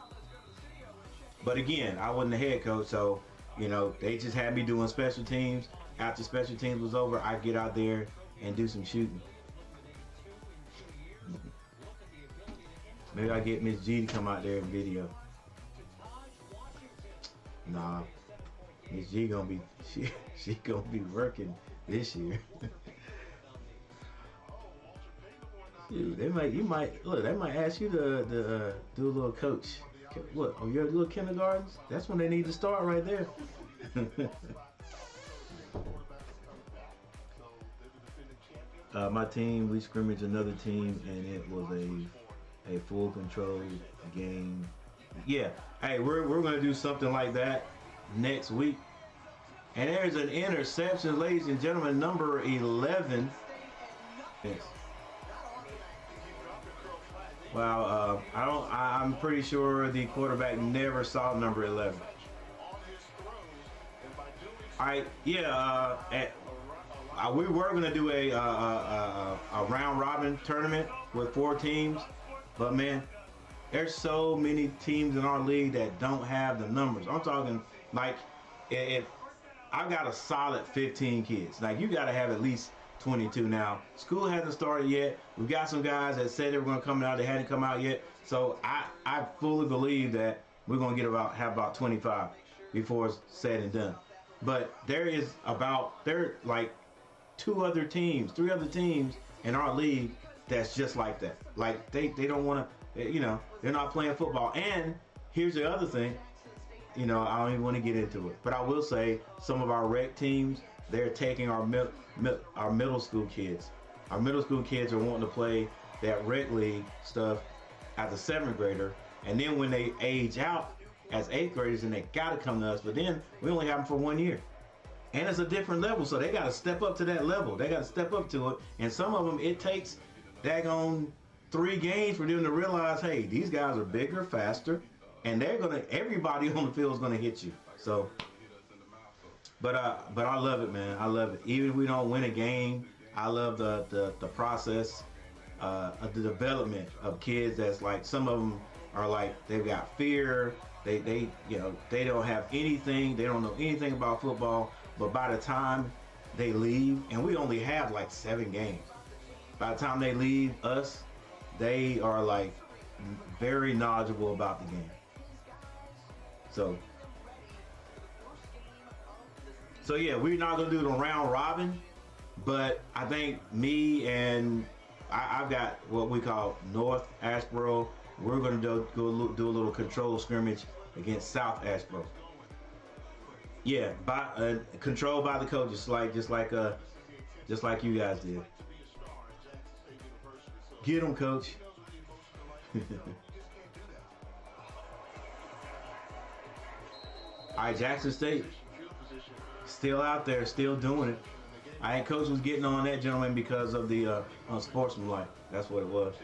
E: But again, I wasn't the head coach, so they just had me doing special teams. After special teams was over, I get out there and do some shooting. Maybe I get Miss G to come out there and video. Nah, Miss G gonna be she gonna be working this year. Dude, they might ask you to do a little coach. What? On your little kindergartens? That's when they need to start right there. My team, we scrimmaged another team, and it was a full control game. Yeah. Hey, we're gonna do something like that next week. And there's an interception, ladies and gentlemen, number 11. Yes. Wow, I'm pretty sure the quarterback never saw number 11. All right, yeah. We were gonna do a round robin tournament with 4 teams, but man, there's so many teams in our league that don't have the numbers. I'm talking like if I've got a solid 15 kids, like you got to have at least 22 now. School hasn't started yet. We've got some guys that said they were going to come out. They hadn't come out yet. So I fully believe that we're going to have about 25 before it's said and done. But there are like 3 other teams in our league that's just like that. Like they don't want to, they're not playing football. And here's the other thing, I don't even want to get into it. But I will say some of our rec teams, they're taking our middle school kids. Our middle school kids are wanting to play that rec league stuff as a 7th grader, and then when they age out as 8th graders, and they got to come to us. But then we only have them for 1 year, and it's a different level, so they got to step up to that level. They got to step up to it, and some of them it takes daggone 3 games for them to realize, hey, these guys are bigger, faster, and everybody on the field is gonna hit you. So. But I love it, man. I love it. Even if we don't win a game, I love the process of the development of kids. That's like some of them are like they've got fear. They don't have anything. They don't know anything about football. But by the time they leave, and we only have like 7 games. By the time they leave us, they are like very knowledgeable about the game. So yeah, we're not gonna do the round robin, but I think me and I've got what we call North Asheboro. We're gonna do a little control scrimmage against South Asheboro. Yeah, controlled by the coaches, just like you guys did. Get them, coach. All right, Jackson State. Still out there, still doing it. I think Coach was getting on that gentleman because of the unsportsmanlike. That's what it was.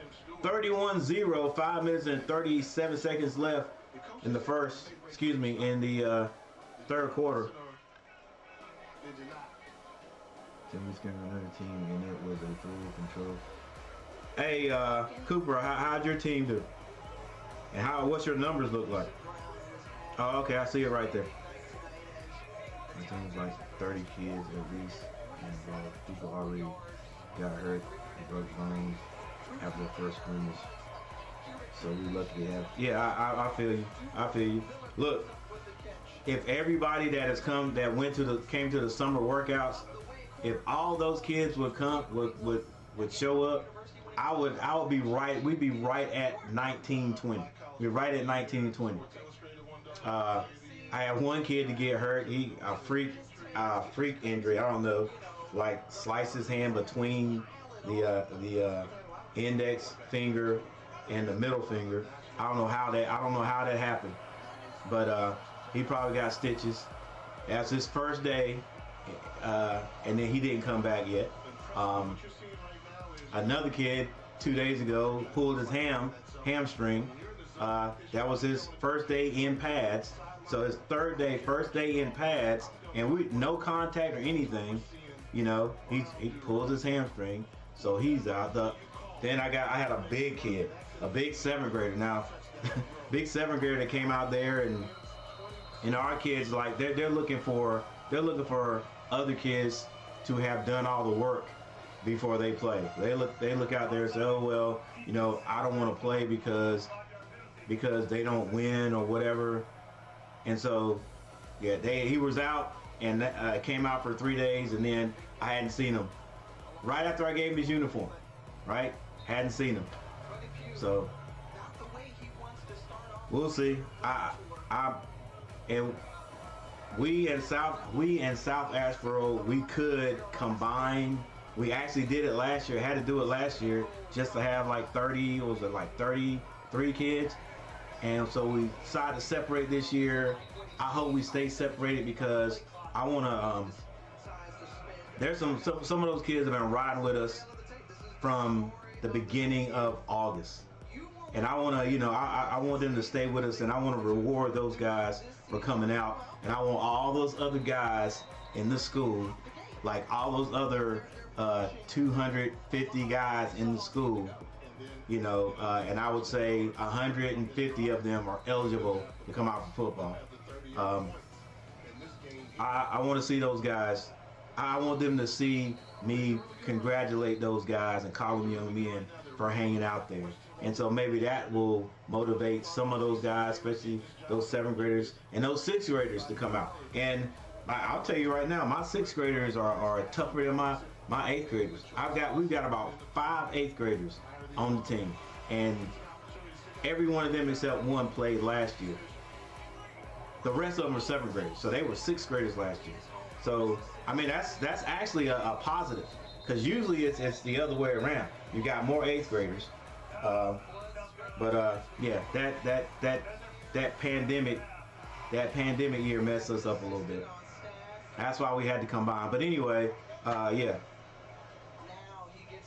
E: 31-0, 5 minutes and 37 seconds left in the third quarter. Timmy's got another team, and it was a full control. Hey, Cooper, how'd your team do? And what's your numbers look like? Oh, okay, I see it right there. My team's like 30 kids at least, and people already got hurt and broke bones after the first scrimmage. So we lucky to have. Yeah, I feel you. I feel you. Look, if everybody that came to the summer workouts, if all those kids would show up, I would be right. We'd be right at 19, 20. We're right at 19 and 20. I had one kid to get hurt. He a freak injury. I don't know, like sliced his hand between the index finger and the middle finger. I don't know how that happened, but he probably got stitches. That's his first day, and then he didn't come back yet. Another kid 2 days ago pulled his hamstring. That was his first day in pads. So his first day in pads, and no contact or anything. He pulled his hamstring, so he's out. Then I had a big kid, a big 7th grader. Now, big 7th grader that came out there, and our kids like they're looking for other kids to have done all the work before they play. They look out there and say, oh well, I don't want to play because they don't win or whatever. And so, yeah, he was out and came out for 3 days, and then I hadn't seen him. Right after I gave him his uniform, right? Hadn't seen him. So we'll see. And we in South Asheboro, we could combine. We actually did it last year. Had to do it last year just to have like 33 kids. And so we decided to separate this year. I hope we stay separated because I want to. There's some of those kids have been riding with us from the beginning of August, and I want to, I want them to stay with us, and I want to reward those guys for coming out, and I want all those other guys in the school, like all those other 250 guys in the school, and I would say 150 of them are eligible to come out for football. I want to see those guys. I want them to see me congratulate those guys and call them young men for hanging out there. And so maybe that will motivate some of those guys, especially those 7th graders and those 6th graders to come out. And I'll tell you right now, my 6th graders are tougher than my 8th graders. We've got about 5 8th graders on the team, and every one of them except one played last year. The rest of them are 7th graders, so they were 6th graders last year. So I mean that's actually a positive, because usually it's the other way around. You got more 8th graders, yeah, that pandemic year messed us up a little bit. That's why we had to combine. But anyway, yeah,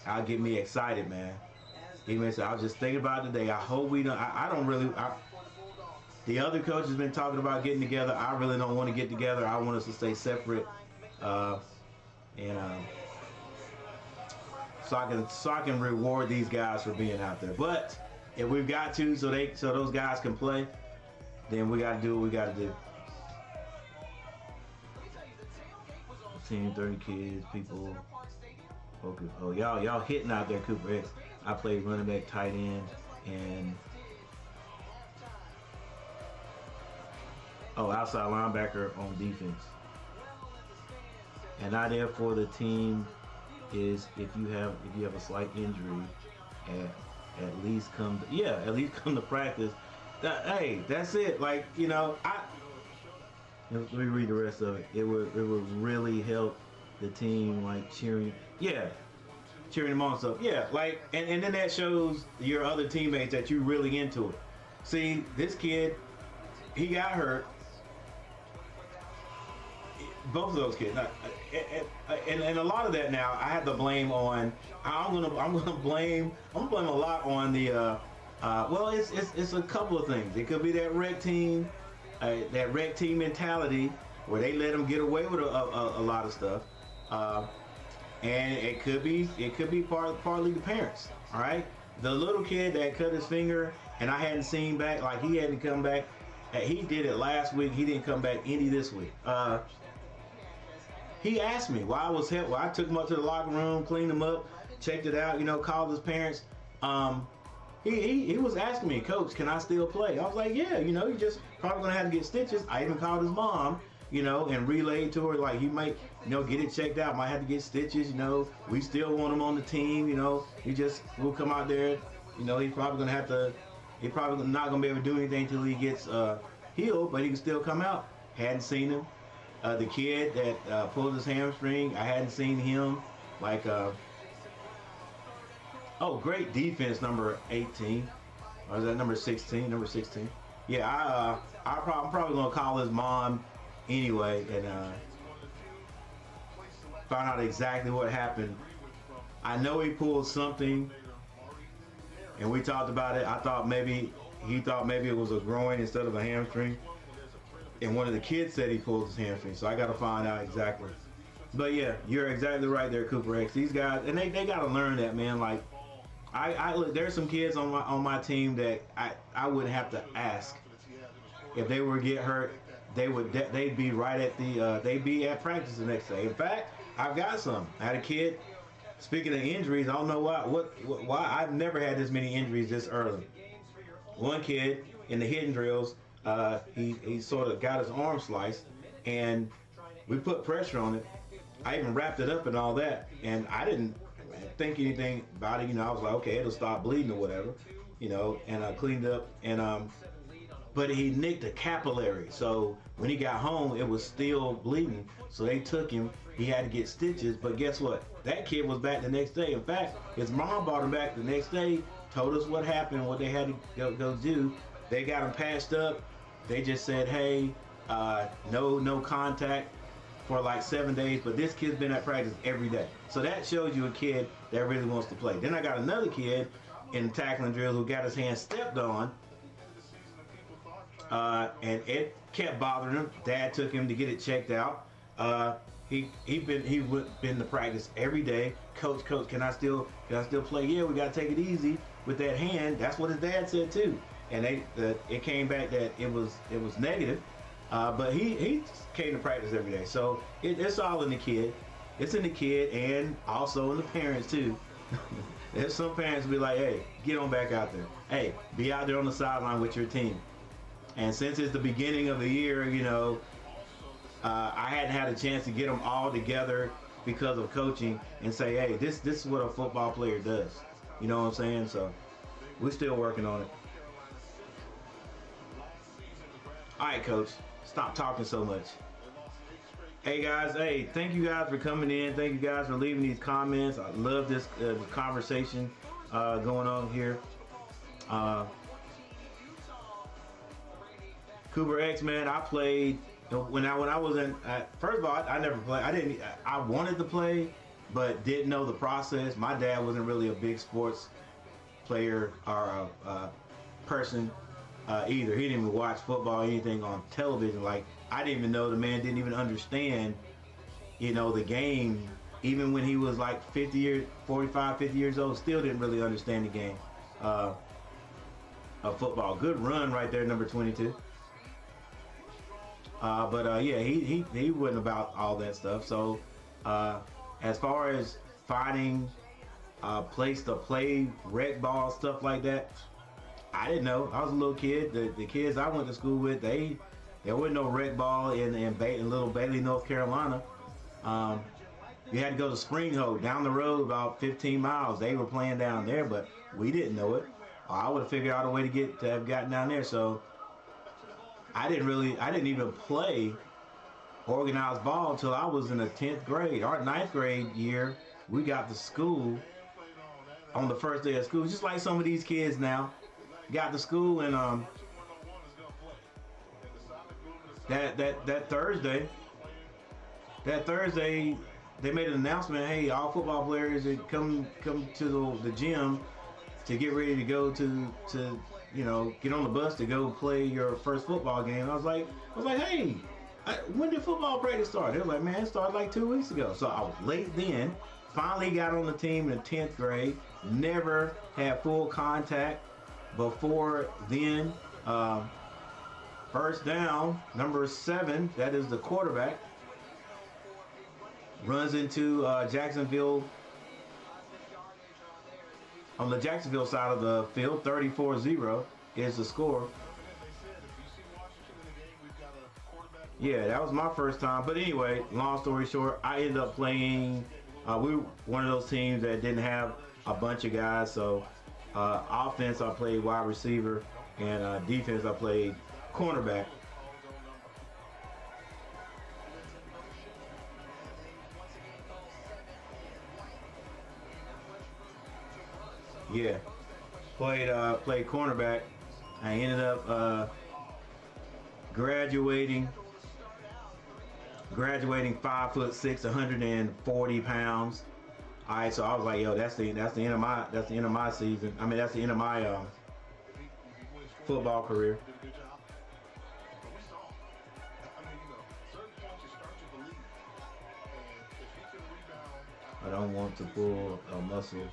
E: I'll get me excited, man. Even I was just thinking about it today. I hope we don't. I don't really. The other coaches been talking about getting together. I really don't want to get together. I want us to stay separate, so I can reward these guys for being out there. But if we've got to, so those guys can play, then we got to do what we got to do. 30 kids, people. Okay. Oh, y'all hitting out there, Cooper X. I played running back, tight end, and outside linebacker on defense. An idea for the team is if you have a slight injury, at least come to practice. Hey, that's it. Like, let me read the rest of it. It would really help the team, like cheering them on. So yeah, like, and then that shows your other teammates that you're really into it. See, this kid, he got hurt. Both of those kids, and a lot of that now I have to blame on. I'm gonna blame a lot on the. It's a couple of things. It could be that rec team mentality where they let them get away with a lot of stuff, and it could be partly the parents. All right, the little kid that cut his finger and I hadn't seen back, like he hadn't come back. He did it last week. He didn't come back any this week. He asked me why I was helping. Well, I took him up to the locker room, cleaned him up, checked it out, called his parents. He was asking me, Coach, can I still play? I was like, yeah, you just probably gonna have to get stitches. I even called his mom, and relayed to her, like, he might, get it checked out, might have to get stitches, we still want him on the team, we'll come out there, he's probably not gonna be able to do anything until he gets healed, but he can still come out. Hadn't seen him. The kid that pulled his hamstring, I hadn't seen him. Like, great defense, number 18. Or is that number 16? Number 16. Yeah, I'm probably going to call his mom anyway and find out exactly what happened. I know he pulled something, and we talked about it. He thought maybe it was a groin instead of a hamstring. And one of the kids said he pulled his hamstring, so I got to find out exactly. But yeah, you're exactly right there, Cooper X. These guys, and they got to learn that, man. Like, I look, there's some kids on my team that I wouldn't have to ask if they were to get hurt. They'd be right at they'd be at practice the next day. In fact, I've got some. I had a kid. Speaking of injuries, I don't know why I've never had this many injuries this early. One kid in the hidden drills. He sort of got his arm sliced, and we put pressure on it. I even wrapped it up and all that, and I didn't. think anything about it. You know, I was like, okay, it'll stop bleeding or whatever. You know, and I cleaned up, and but he nicked a capillary. So when he got home, it was still bleeding. So they took him. He had to get stitches. But guess what? That kid was back the next day. In fact, his mom brought him back the next day, told us what happened, what they had to go do. They got him patched up. They just said, hey, no contact for like 7 days. But this kid's been at practice every day. So that shows you a kid that really wants to play. Then I got another kid in tackling drills who got his hand stepped on. And it kept bothering him. Dad took him to get it checked out. He been to practice every day. Coach, can I still play? Yeah, we gotta take it easy with that hand. That's what his dad said too. And it came back that it was negative. But he came to practice every day. So it's all in the kid. It's in the kid and also in the parents too. There's some parents be like, hey, get on back out there. Hey, be out there on the sideline with your team. And since it's the beginning of the year, you know, I hadn't had a chance to get them all together because of coaching and say, hey, this is what a football player does. You know what I'm saying? So we're still working on it. All right, Coach, stop talking so much. Hey, guys, hey, thank you guys for coming in. Thank you guys for leaving these comments. I love this conversation going on here. Cooper X, man, I played when I was in. First of all, I never played. I wanted to play, but didn't know the process. My dad wasn't really a big sports player or person either. He didn't even watch football or anything on television. Like, I didn't even know the man didn't even understand, you know, the game. Even when he was like 45, 50 years old, still didn't really understand the game of football. Good run right there, number 22. Yeah, he wasn't about all that stuff. So as far as finding a place to play rec ball, stuff like that, I didn't know. I was a little kid. The kids I went to school with, there wasn't no rec ball in Little Bailey, North Carolina. You had to go to Spring Hoe down the road about 15 miles. They were playing down there, but we didn't know it. I would have figured out a way to have gotten down there. So I didn't even play organized ball until I was in the 10th grade. Our 9th grade year, we got to school on the first day of school, just like some of these kids now. Got to school, and that Thursday, they made an announcement. Hey, all football players, come to the gym to get ready to go to you know, get on the bus to go play your first football game. I was like, hey, when did football practice start? They were like, man, it started like 2 weeks ago. So I was late then. Finally got on the team in the 10th grade. Never had full contact before then. First down, number 7, that is the quarterback, runs into Jacksonville. On the Jacksonville side of the field, 34-0 is the score. Yeah, that was my first time. But anyway, long story short, I ended up playing. We were one of those teams that didn't have a bunch of guys. So offense, I played wide receiver, and defense, I played cornerback. Yeah, played cornerback. I ended up graduating 5'6", 140 pounds. All right, so I was like, yo, that's the end of my season. I mean, that's the end of my football career. I don't want to pull a muscle.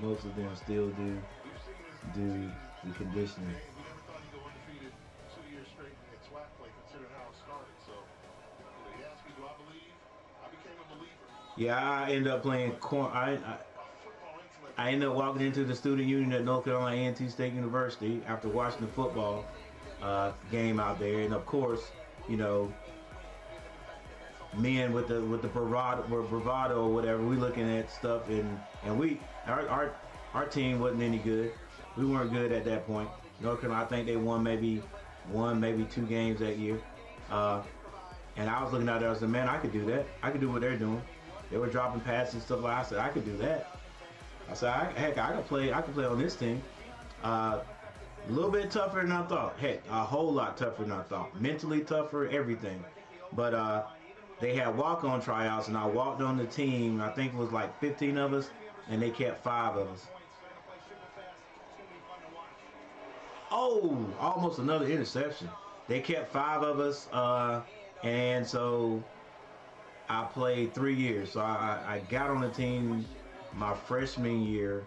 E: Most of them still do the conditioning. Yeah, I ended up playing I ended up walking into the student union at North Carolina A&T State University after watching the football game out there, and of course, you know, men with the bravado or whatever, we looking at stuff, and our team wasn't any good. We weren't good at that point. North Carolina, I think they won maybe 2 games that year. And I was looking out there, I said, man, I could do that. I could do what they're doing. They were dropping passes and stuff like that. I said, I could do that. I said, heck, I could play on this team. A little bit tougher than I thought. Heck, a whole lot tougher than I thought. Mentally tougher, everything. But they had walk-on tryouts, and I walked on the team. I think it was like 15 of us, and they kept 5 of us. Oh, almost another interception. They kept 5 of us, and so I played 3 years. So I got on the team my freshman year.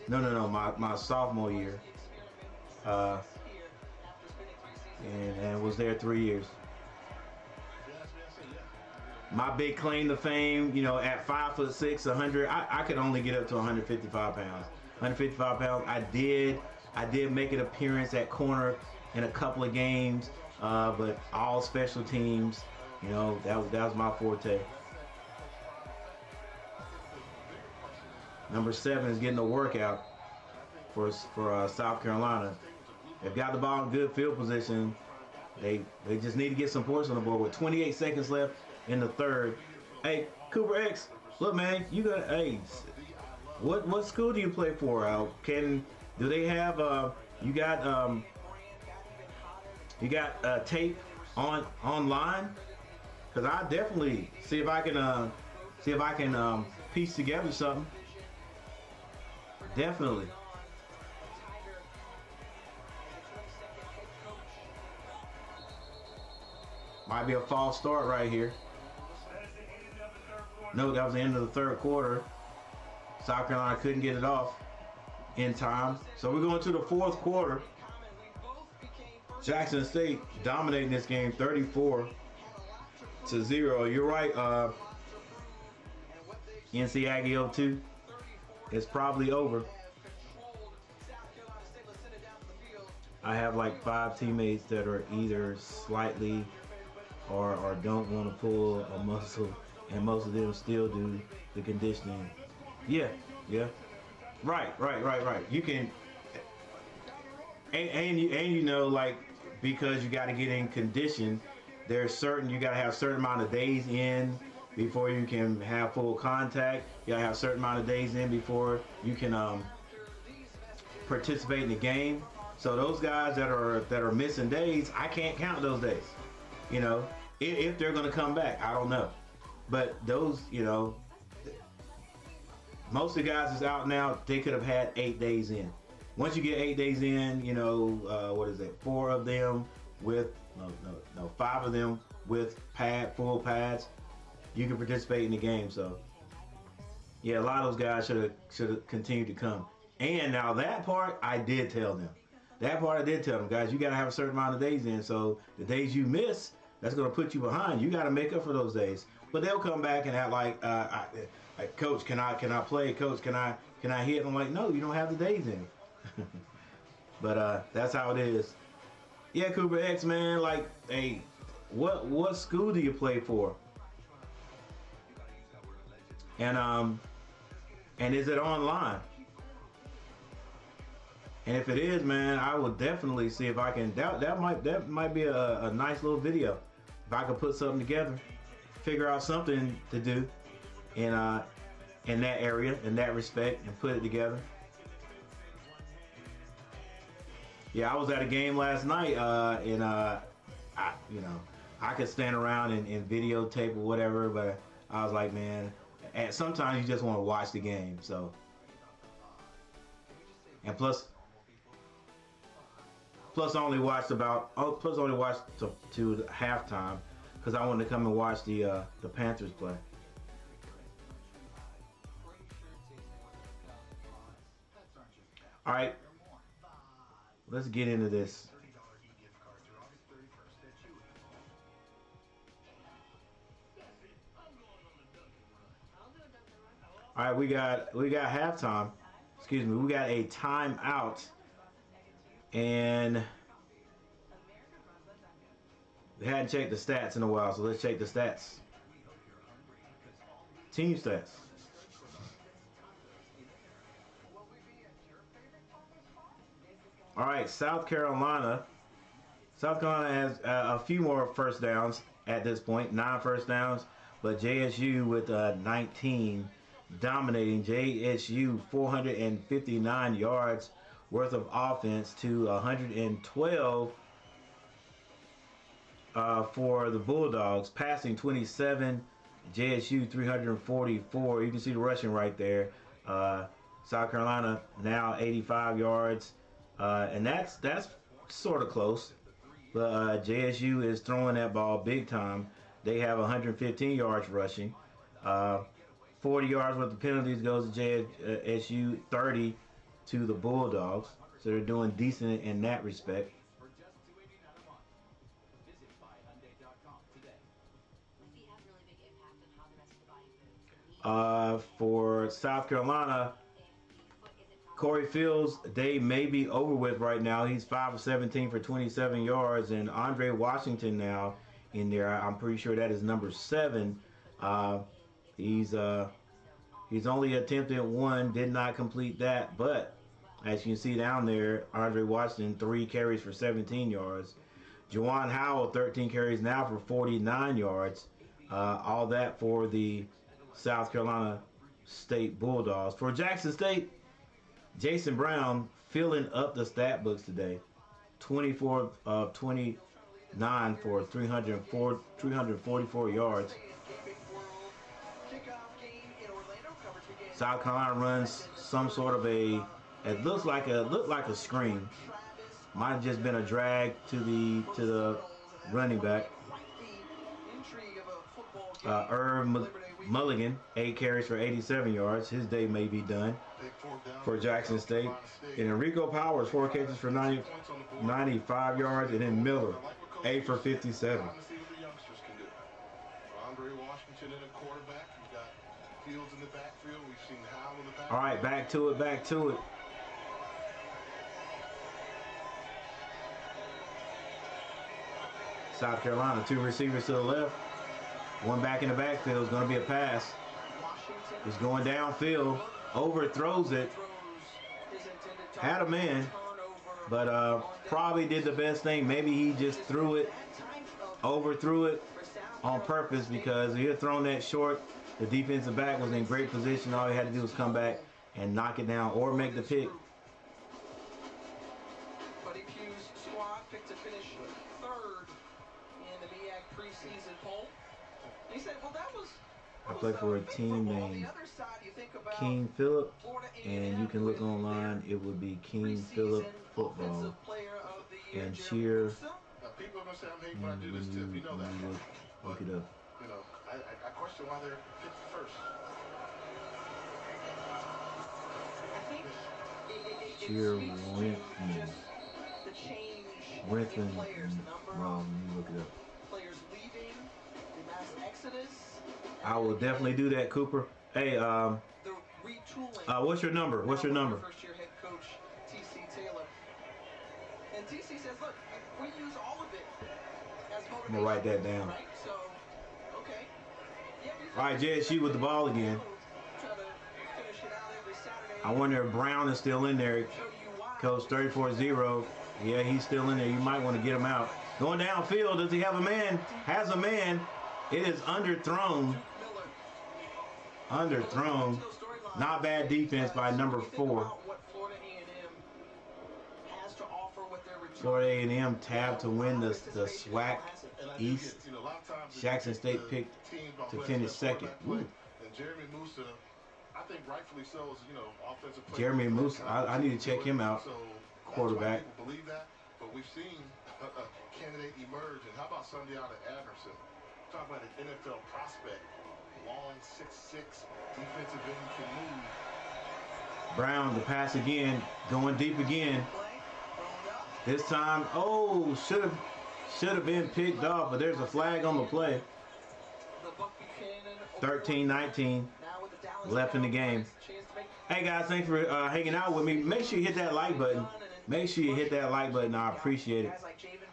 E: No, my sophomore year. And was there 3 years. My big claim to fame, you know, at 5'6", 100, I could only get up to 155 pounds. 155 pounds. I did make an appearance at corner in a couple of games, but all special teams, you know, that was my forte. Number 7 is getting a workout for South Carolina. They've got the ball in good field position. They just need to get some points on the board with 28 seconds left in the third. Hey, Cooper X, look, man, you got, hey, what school do you play for? Do they have you got tape online? Because I definitely see if I can piece together something. Definitely. Might be a false start right here. No, that was the end of the third quarter. South Carolina couldn't get it off in time. So we're going to the fourth quarter. Jackson State dominating this game 34-0. You're right, NC Aggie 02. It's probably over. I have like 5 teammates that are either slightly or don't want to pull a muscle, and most of them still do the conditioning. Yeah. Right. You can, and you know, like, because you got to get in condition, you got to have a certain amount of days in before you can have full contact. You got to have a certain amount of days in before you can participate in the game. So those guys that are missing days, I can't count those days. You know, if they're going to come back, I don't know. But those, you know, most of the guys that's out now, they could have had 8 days in. Once you get 8 days in, you know, 4 of them with, 5 of them with full pads, you can participate in the game. So, yeah, a lot of those guys should have continued to come. And now that part, I did tell them. Guys, you got to have a certain amount of days in. So the days you miss, that's going to put you behind. You got to make up for those days. But they'll come back and act like, Coach, can I play? Coach, can I hit? I'm like, no, you don't have the days in. But that's how it is. Yeah, Cooper X, man, like, hey, what school do you play for? And is it online? And if it is, man, I will definitely see if I can. That might be a nice little video. If I could put something together, figure out something to do in that area, in that respect, and put it together. Yeah, I was at a game last night, and I could stand around and videotape or whatever, but I was like, man, sometimes you just want to watch the game. So, and plus I only watched to halftime because I wanted to come and watch the Panthers play. All right, let's get into this. All right, we got halftime. Excuse me, we got a timeout, and we hadn't checked the stats in a while, so let's check the stats. Team stats. All right, South Carolina. South Carolina has a few more first downs at this point, 9 first downs, but JSU with 19 dominating. JSU 459 yards worth of offense to 112 for the Bulldogs. Passing 27, JSU 344. You can see the rushing right there. South Carolina now 85 yards, and that's sort of close. But JSU is throwing that ball big time. They have 115 yards rushing. 40 yards worth of penalties goes to JSU, 30 to the Bulldogs. So they're doing decent in that respect. For South Carolina, Corey Fields' day may be over with right now. He's 5 of 17 for 27 yards, and Andre Washington now in there. I'm pretty sure that is number 7. He's only attempted 1, did not complete that, but as you can see down there, Andre Washington 3 carries for 17 yards. Juwan Howell 13 carries now for 49 yards. All that for the South Carolina State Bulldogs. For Jackson State, Jason Brown filling up the stat books today. 24 of 29 for 344 yards. South Carolina runs some sort of it looked like a screen. Might have just been a drag to the running back. Irv Mulligan, 8 carries for 87 yards. His day may be done for Jackson State. And Enrico Powers, 4 catches for 95 yards. And then Miller, 8 for 57.
D: Andre Washington in the quarterback. You've got Fields in the backfield. We've seen Howell in the backfield.
E: All right, back to it. South Carolina, 2 receivers to the left. 1 back in the backfield is going to be a pass. He's going downfield, overthrows it. Had a man, but probably did the best thing. Maybe he just overthrew it on purpose, because if he had thrown that short, the defensive back was in great position. All he had to do was come back and knock it down or make the pick.
A: Squad picked to finish 3rd in the MEAC preseason poll. He said, well,
E: I play for a team named King Philip, and you can look online. It would be King Philip Football and cheer.
D: People are going to say I'm hating when I do this tip. You know that.
E: Look it up.
D: You know, I question why they're picked first.
E: Cheer Renton. Well, you look it up.
A: Players leaving, the mass exodus.
E: I will definitely do that, Cooper. Hey, what's your number? What's your number?
A: First-year head coach TC Taylor. And TC says, look, we use all of it as motivation.
E: I'm gonna write that down.
A: Right? So, okay.
E: All right, JSU with the ball again. I wonder if Brown is still in there. Coach 34-0. Yeah, he's still in there. You might want to get him out. Going downfield. Does he have a man? Has a man. It is underthrown. Underthrown. Not bad defense by number 4. Florida A&M tabbed to win the SWAC East. Jackson State picked to finish 2nd.
D: And Jeremy Musa, I think rightfully so, is, offensive player.
E: Jeremy Musa, I need to check him out. Quarterback.
D: People believe that, but we've seen a candidate emerge. And how about Sunday out at Anderson? Talk about an NFL prospect. Long, 6'6", defensive end, can move.
E: Brown, the pass again, going deep again. This time, should have been picked off, but there's a flag on the play. 13-19 left in the game. Hey guys, thanks for hanging out with me. Make sure you hit that like button. Make sure you hit that like button. I appreciate it.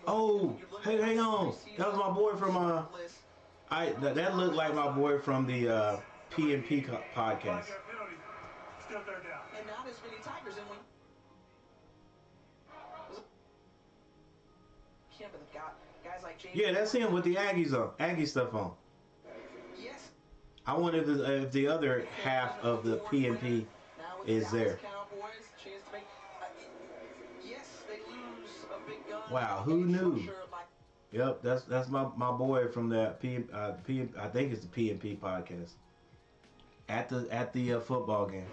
E: Oh, hey, hang on. That was my boy from that looked like my boy from the PNP podcast.
G: Still third down.
A: And not as many Tigers. And when camp, they've got guys like James.
E: Yeah, that's him with the Aggie stuff on.
A: Yes.
E: I wonder if the other half of the PNP is there.
A: Cowboys, chance to make, yes, they lose a big gun.
E: Wow, who knew? Yep, that's my boy from the I think it's the PNP podcast. At the football game.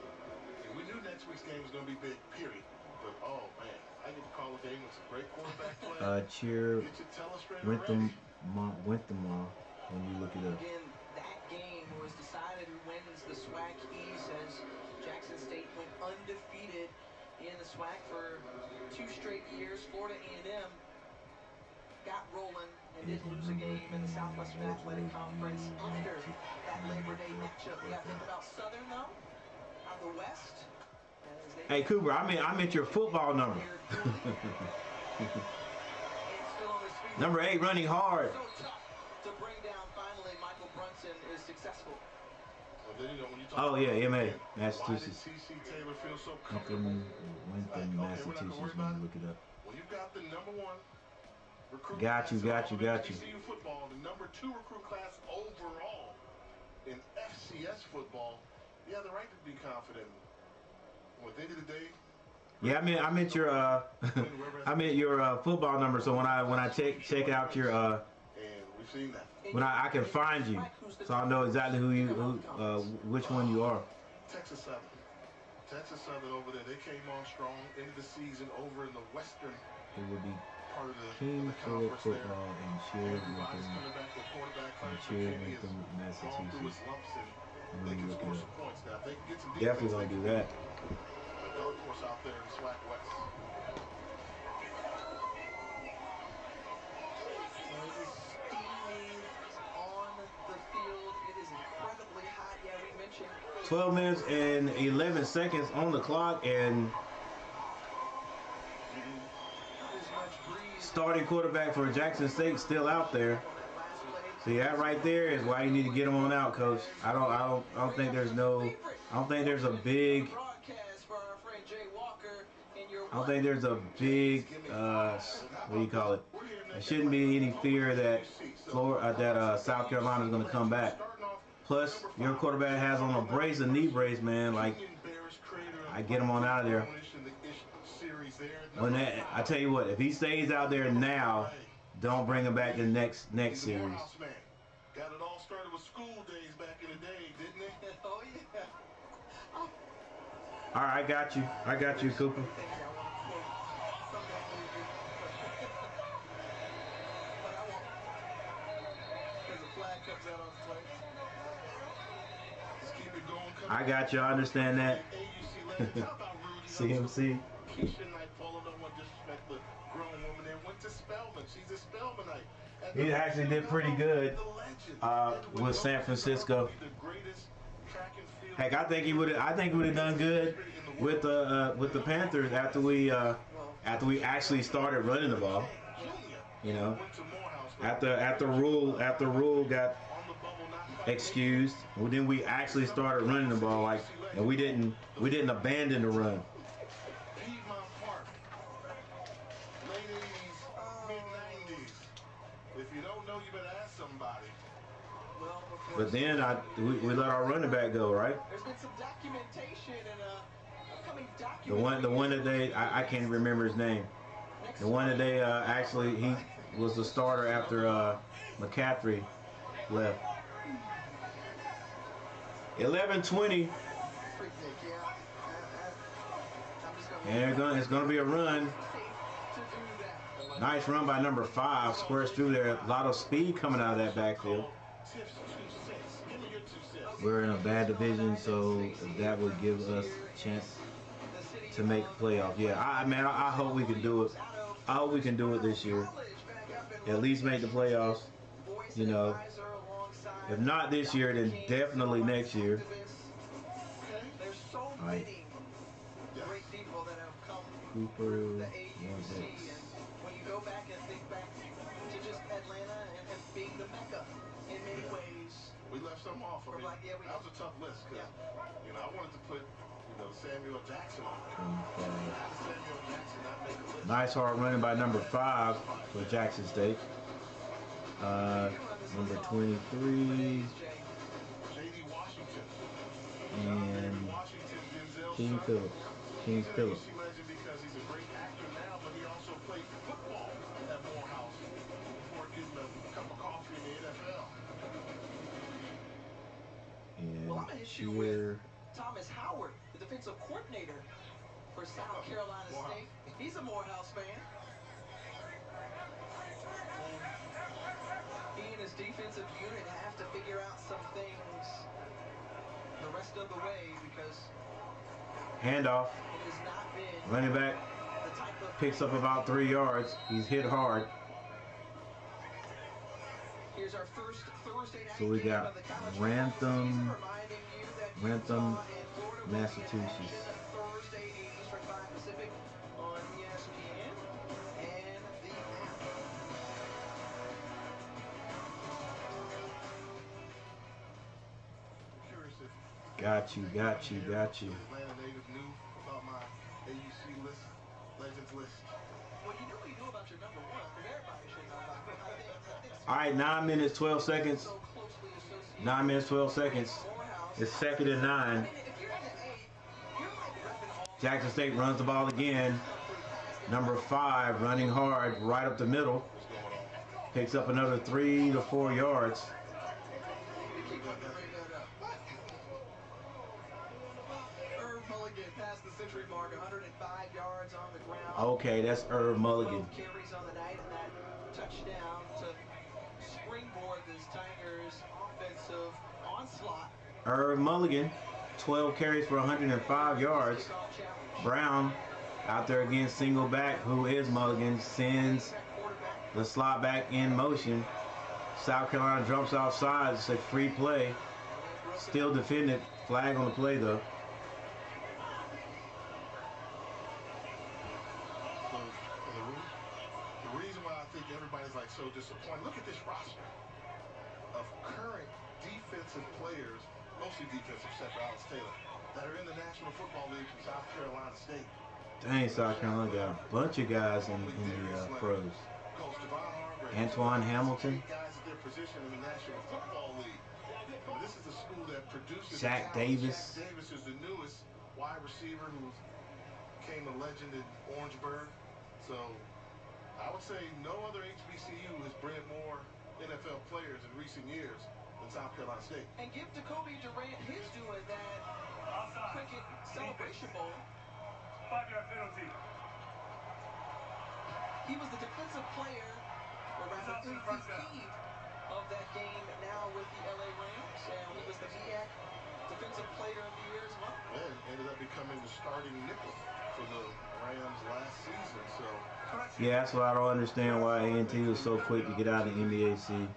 D: We knew next week's game was going to be big, period. But, oh, man, I get to call a game with some great quarterback play.
E: Cheer Wintham when you look it up.
A: Again, that game was decided who wins the SWAC East as Jackson State went undefeated in the SWAC for 2 straight years. Florida A&M got rolling and did lose a game in the Southwestern Athletic Conference after that Labor Day matchup. We got to think about Southern, though, out of the West.
E: Hey, Cooper, I meant your football number. Number 8, running hard.
A: So tough to bring down. Finally, Michael Brunson is successful.
E: Oh yeah, MA, Massachusetts.
D: Wintham,
E: Massachusetts. When you look it up.
D: Well, you've got the number 1 recruit.
E: Got you.
D: HBCU football, the number 2 recruit class overall in FCS football. You have the right to be confident. Well, at the end of the day.
E: Yeah, I meant your I meant your football number. So when I check out your
D: and we've seen that.
E: when I can find you, so I know exactly which one you are.
D: Texas Southern over there. They came on strong into the season over in the western.
E: It will be
D: part of the
E: King Philip
D: conference
E: football
D: there.
E: and cheer
D: Everybody's
E: Wintham
D: coming back with quarterback
E: and
D: class.
E: cheer
D: Jimmy has
E: Wintham,
D: gone through his
E: Massachusetts.
D: lumps and
E: And
D: they
E: then
D: can
E: look
D: score
E: it
D: some
E: up.
D: points now. If they can get some
E: Definitely
D: defense,
E: gonna
D: they
E: do
D: can
E: that.
D: a dark horse out there in the SWAC West.
A: It is steaming on the field. It is incredibly hot. Yeah, we mentioned
E: 12 minutes and 11 seconds on the clock, and starting quarterback for Jackson State still out there. See, that right there is why you need to get him on out, Coach. I don't think there's a big. I don't think there's a big. What do you call it? There shouldn't be any fear that South Carolina is going to come back. Plus, your quarterback has on a knee brace, man. Like, I get him on out of there. I tell you what, if he stays out there now, don't bring him back the next series.
D: Got it all started with school days back in the day, didn't it?
A: Oh yeah.
E: All right, I got you, Cooper. I got you. I understand that. CMC. He actually did pretty good with San Francisco. Heck, I think he would have done good with the Panthers after we actually started running the ball. You know, after Rule got excused, well, then we actually started running the ball, and we didn't abandon the run. But then we let our running back go, right?
A: There's been some documentation and upcoming documentation.
E: The one that I can't remember his name. The one that they actually, he was the starter after McCaffrey left. 11:20. And it's gonna be a run. Nice run by number 5. Squares through there. A lot of speed coming out of that backfield. We're in a bad division, so that would give us a chance to make playoffs. Yeah, I hope we can do it. I hope we can do it this year. At least make the playoffs. You know, if not this year, then definitely next year. All right. Cooper,
A: When you go back and think back to just Atlanta and being the Mecca in many ways.
D: We left some off. I mean, that was a tough list because, you know, I wanted to put, you know, Samuel Jackson on there. How did Samuel Jackson not make a list?
E: Nice hard running by number 5 for Jackson State. Number 23.
D: J.D. Washington.
E: And
D: Washington, Denzel
E: King
D: Sutton.
E: Phillips. King
D: He's an
E: Phillips.
D: AUC legend because he's a great actor now, but he also played football at Morehouse before getting a cup of coffee in the NFL.
E: And
A: Well, I'm going to hit you with Thomas Howard, the defensive coordinator for South Carolina State. He's a Morehouse fan. He and his defensive unit have to figure out some things the rest of the way because
E: handoff.
A: it has not been
E: Running back
A: the type of
E: picks up about 3 yards. He's hit hard.
A: Here's our first Thursday night
E: So we
A: game
E: got
A: of the college
E: Rantham,
A: football season, reminding you that
E: Rantham,
A: Utah and Florida will be in
E: Massachusetts.
A: action Thursday, 8 Eastern, 5 Pacific on ESPN and the app.
D: Curious if
E: Got you.
D: Atlanta native knew about my AUC list, legends list.
A: Well, you knew about your number one, because everybody should know about it. I think
E: All right, 9 minutes, 12 seconds.
A: so closely associated
E: 9 minutes, 12 seconds.
A: with Morehouse.
E: It's 2nd and 9.
A: I mean, if you're in the 8, you're like repping all
E: Jackson State runs the ball again. Number 5 running hard right up the middle. Picks up another 3 to 4 yards.
A: Irv Mulligan passed the century mark, 105 yards on the ground.
E: Okay, that's Irv Mulligan.
A: 12 carries on the night, and that touchdown to springboard this Tigers offensive onslaught.
E: Irv Mulligan, 12 carries for 105 yards.
A: Kickoff challenge.
E: Brown out there again, single back, who is Mulligan, sends
A: Quarterback.
E: the slot back in motion. South Carolina jumps offside. It's a free play. Still defended. Flag on the play, though.
D: So, the reason why I think everybody's like so disappointed, look at this roster of current defensive players, mostly defensive except for Alex Taylor, that are in the National Football League from South Carolina State.
E: Dang, South Carolina got a bunch of guys in the pros.
D: Coach Devon Hargrave,
E: Antoine Hamilton.
D: guys at their position in the National Football League. I mean, this is the school that produces
E: Shaq
D: talent.
E: Davis.
D: Shaq Davis is the newest wide receiver who became a legend in Orangeburg. So I would say no other HBCU has bred more NFL players in recent years than South Carolina State.
A: And give Jacoby Durant his due in that cricket celebration bowl.
C: 5-yard penalty.
A: He was the defensive player, or rather MVP of that game now with the LA Rams, and he was the MEAC Defensive Player of the Year as well.
D: And ended up becoming the starting nickel for the Rams last season. So
E: Yeah, that's why I don't understand why A&T was so quick to get out of the MEAC.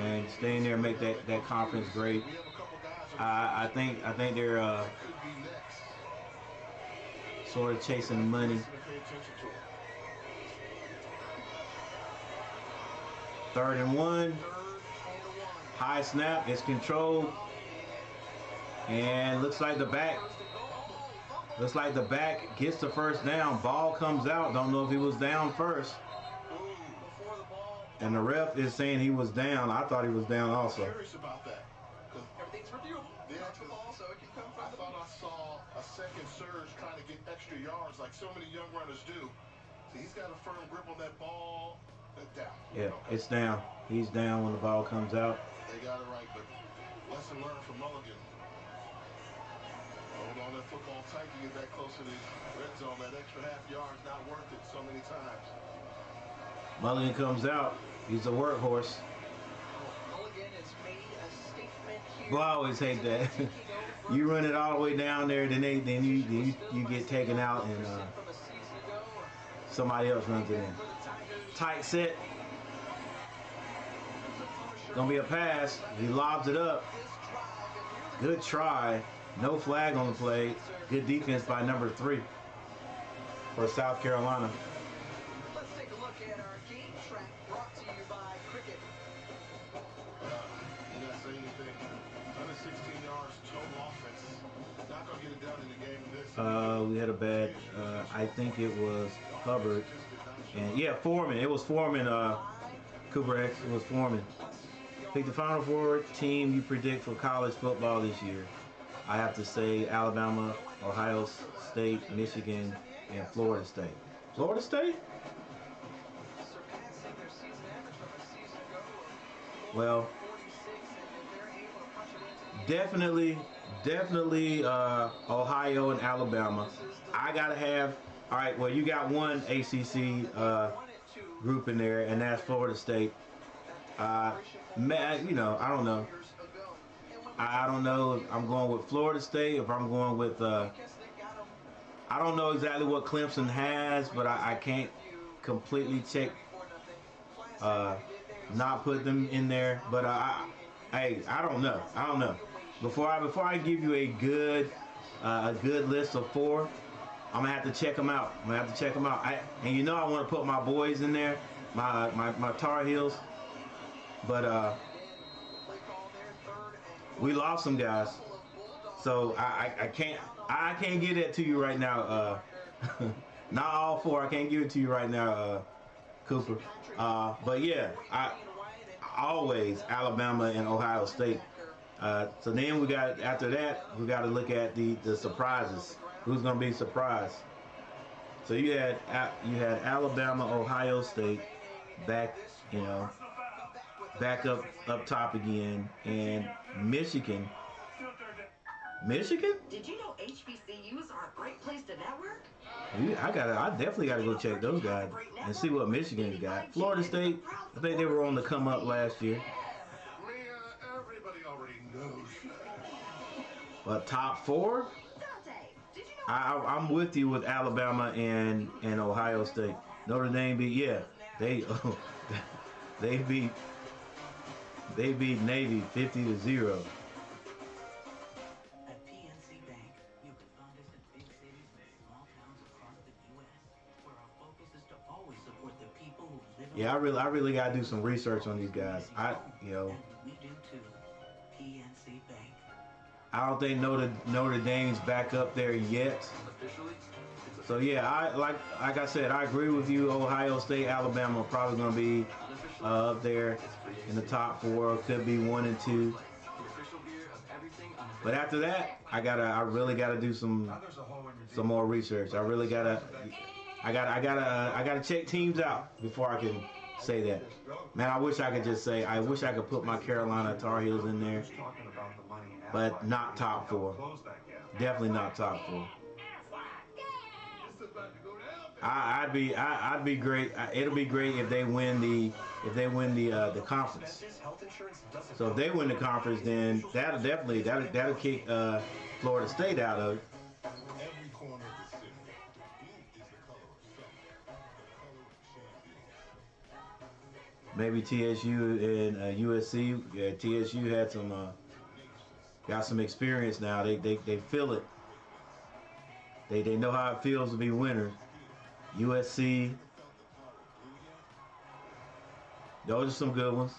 E: And stay in there and make that conference great.
D: we have a couple guys
E: I think they're
D: that could be next.
E: sort of chasing money.
D: To pay attention to it.
E: 3rd and 1.
A: 3rd and 1.
E: High snap. It's controlled. And looks like the back. Looks like the back gets the first down. Ball comes out. Don't know if he was down first.
A: Before the ball,
E: And the ref is saying he was down. I thought he was down also.
D: Curious about that. 'Cause
A: everything's reviewable.
D: Yeah,
A: Touch the ball, so it can come
D: I
A: from the
D: thought I saw a second surge trying to get extra yards like so many young runners do. So he's got a firm grip on that ball. Down.
E: Yeah,
D: Okay.
E: it's down. He's down when the ball comes out.
D: They got it right, but lesson learned from Mulligan. Hold on that football tight to get that close to the red zone. That extra half yard's not worth it so many times.
E: Mulligan comes out. He's a workhorse.
A: Mulligan has made a statement here.
E: Well, I always hate that. You run it all the way down there, then you get taken out, and
A: From a season ago.
E: somebody else runs it in.
A: For the Tigers.
E: Tight set. Gonna be a pass. He lobs it up. Good try. No flag on the play. Good defense by number 3 for South Carolina.
A: Let's take a look at our game track brought to you by Cricket.
E: We had a bad. I think it was Hubbard, and yeah, Foreman. It was Foreman. Cooper X. It was Foreman. Pick the Final Four team you predict for college football this year. I have to say Alabama, Ohio State, Michigan, and Florida State. Florida State? Well, definitely Ohio and Alabama. I gotta have. All right. Well, you got one ACC group in there, and that's Florida State. You know, I don't know. I don't know if I'm going with Florida State, if I'm going with. I don't know exactly what Clemson has, but I can't completely check. Not put them in there, but hey, I don't know. I don't know. Before I give you a good list of 4, I'm gonna have to check them out. And you know I want to put my boys in there, my Tar Heels, but we lost some guys, so I can't get that to you right now. Not all 4. I can't give it to you right now, Cooper. But yeah, I always Alabama and Ohio State. So then we got, after that, we got to look at the surprises. Who's going to be surprised? So you had Alabama, Ohio State back, you know, back up top again, and Michigan. Michigan?
H: Did you know HBCUs are a great place to network?
E: I definitely gotta go check those guys and see what Michigan's got. Florida State, I think they were on the come up last year.
D: Everybody already knows.
E: But top 4? I'm with you with Alabama and Ohio State. Notre Dame they beat Navy 50-0. Yeah, I really gotta do some research on these guys. We do too. PNC Bank. I don't think Notre Dame's back up there yet. So yeah, like I said, I agree with you. Ohio State, Alabama are probably gonna be up there in the top 4. Could be 1 and 2. But after that, I really gotta do some more research. I gotta check teams out before I can say that. Man, I wish I could just say, I wish I could put my Carolina Tar Heels in there, but not top 4. Definitely not top 4. I'd be great. It'll be great if they win the conference. So if they win the conference, then that'll kick Florida State out of it. Maybe TSU and USC. Yeah, TSU had got some experience now. They feel it. They know how it feels to be winners. USC. Those are some good ones.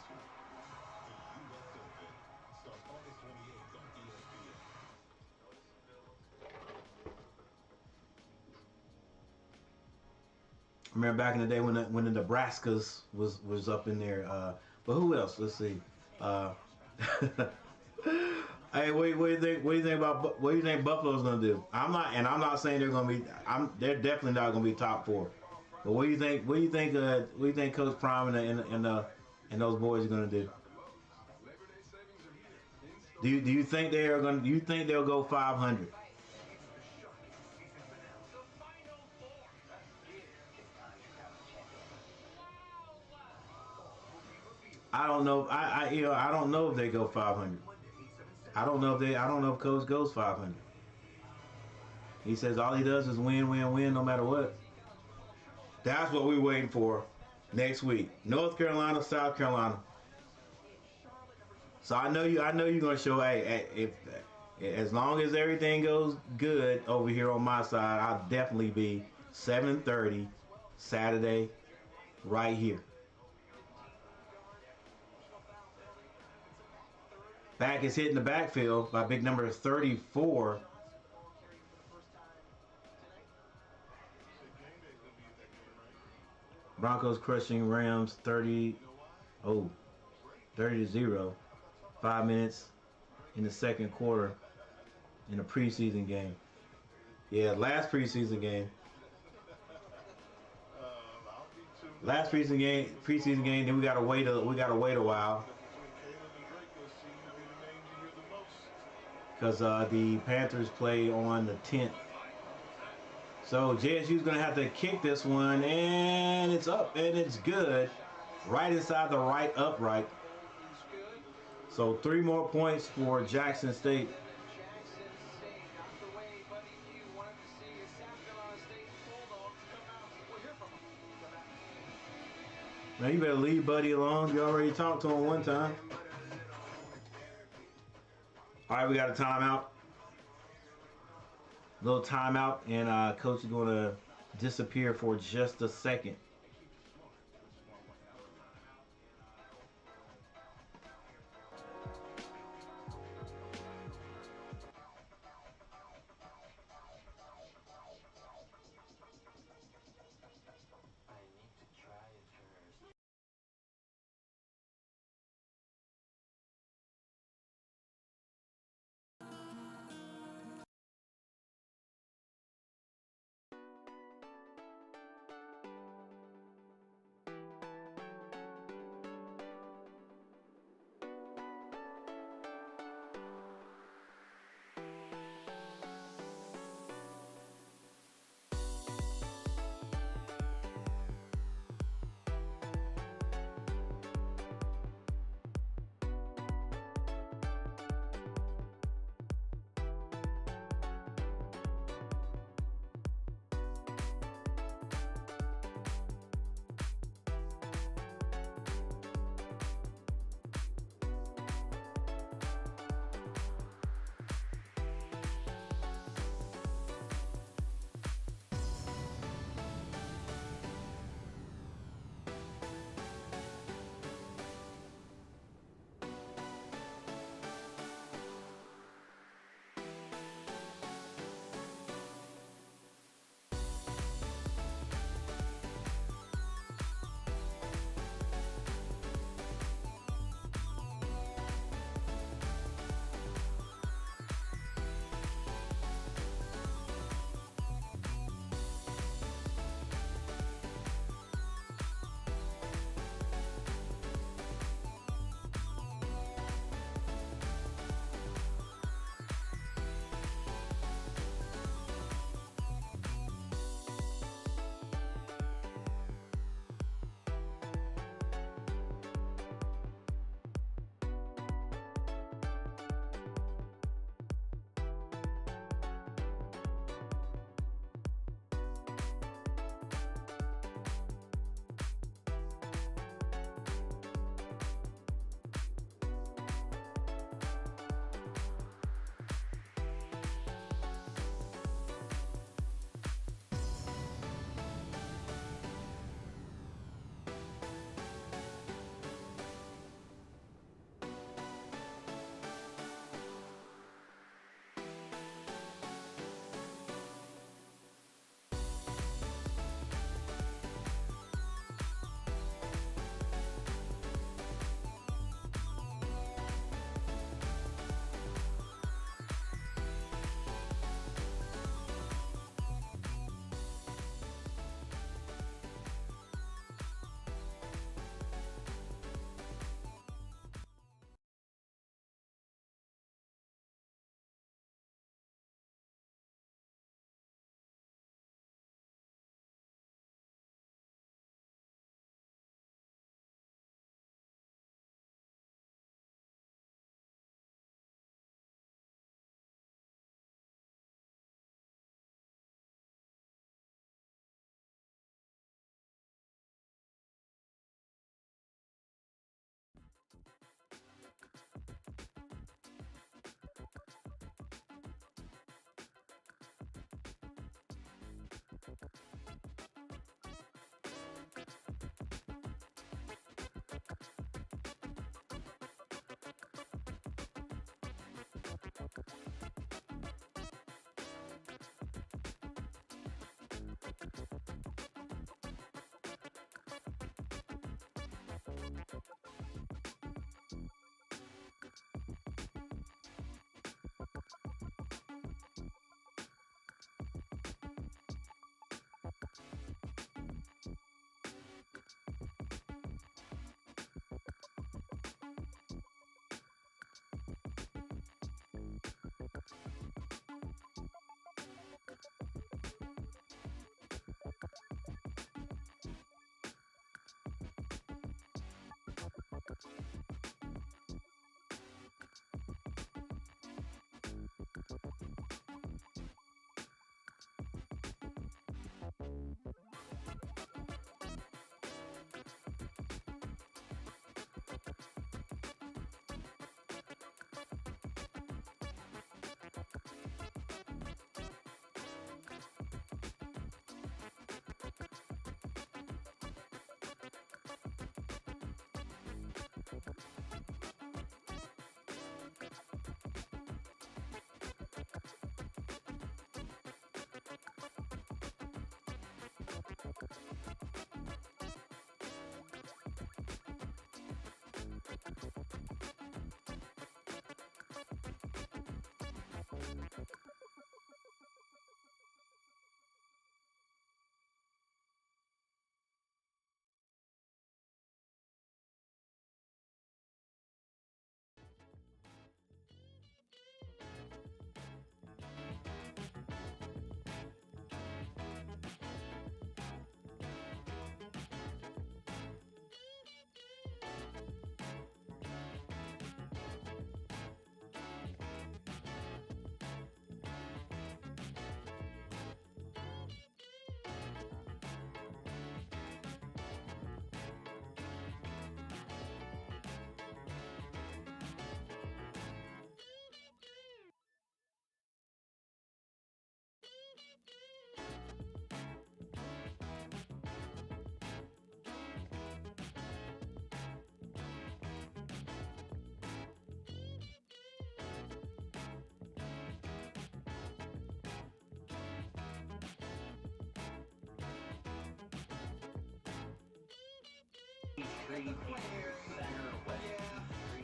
E: I remember back in the day when the Nebraskas was up in there. But who else? Let's see. Hey, what do you think about what do you think Buffalo's gonna do? I'm not saying they're gonna be. They're definitely not gonna be top 4. But what do you think? What do you think Coach Prime and those boys are gonna do? Do you think they are gonna? Do you think they'll go 500? I don't know. I don't know if they go 500. I don't know if Coach goes 500. He says all he does is win, no matter what. That's what we're waiting for next week. North Carolina, South Carolina. So I know you're gonna show. Hey, if as long as everything goes good over here on my side, I'll definitely be 7:30 Saturday, right here. Back is hitting the backfield by big number 34. Broncos crushing Rams 30-0. 5 minutes in the second quarter in a preseason game. Yeah, last preseason game. Last preseason game. Then we gotta wait a while because the Panthers play on the 10th. So JSU's gonna have to kick this one, and it's up, and it's good, right inside the right upright. So 3 more points for Jackson State. Now you better leave Buddy alone. You already talked to him one time. All right, we got a timeout. Little timeout, and coach is going to disappear for just a second.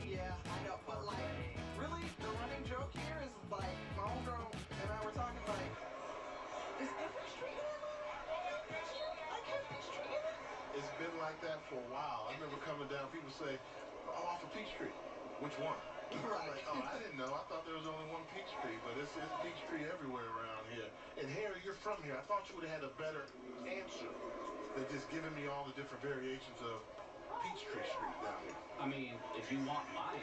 A: Yeah, I know, but like, really, the running joke here is like, my homegirl and I were talking like, is every street in Atlanta? Like, has Peachtree in it?
D: It's been like that for a while. I remember coming down, people say, oh, off of Peachtree. Which one?
A: Right.
D: Like, oh, I didn't know. I thought there was only one Peachtree, but it's Peachtree everywhere around here. And Harry, you're from here. I thought you would have had a better answer than just giving me all the different variations of Peachtree Street down here.
K: I mean, if you want my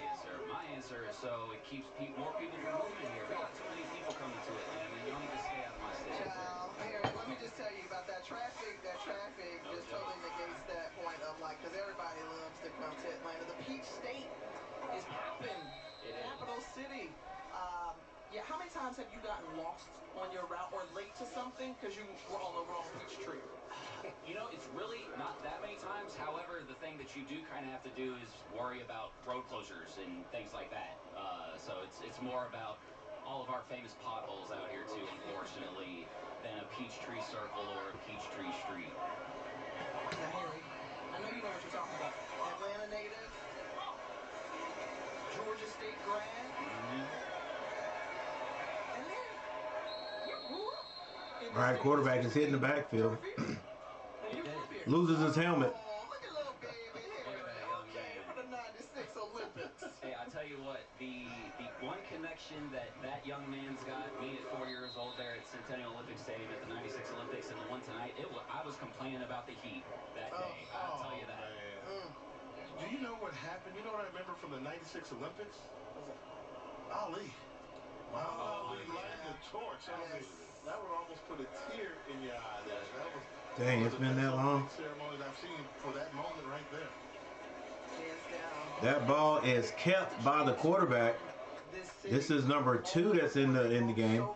K: answer is so it keeps more people from moving here. We got too many people coming to it, man. You don't need to stay out of my state.
A: Child, Harry, let me just tell you about that traffic. That traffic just totally negates that point of like, because everybody loves to come to Atlanta. The Peach State is popping. Capital City. Yeah, how many times have you gotten lost on your route or late to something because you were on the wrong Peachtree?
K: You know, it's really not that many times. However, the thing that you do kind of have to do is worry about road closures and things like that. So it's more about all of our famous potholes out here too, unfortunately, than a Peachtree Circle or a Peachtree Street.
A: Now, Harry, I know you know what you're talking about. Atlanta native, Georgia State grad. And then you grew up in the
E: All right,
A: state.
E: quarterback is hitting the backfield. Loses his helmet.
A: Oh, look at little baby Harry. Okay, for the 96 Olympics.
K: Hey, I tell you what, the one connection that young man's got, me at 4 years old there at Centennial Olympic Stadium at the 96 Olympics and the one tonight, I was complaining about the heat that day. I'll tell you that.
D: Do you know what happened? You know what I remember from the 96 Olympics? Ali. Wow, Ali lighting the torch. That would almost put a tear in your eye there. That was
E: Dang, it's been that long.
D: ceremonies I've seen for that moment right there.
E: That ball is kept by the quarterback. This is number 2 that's in the game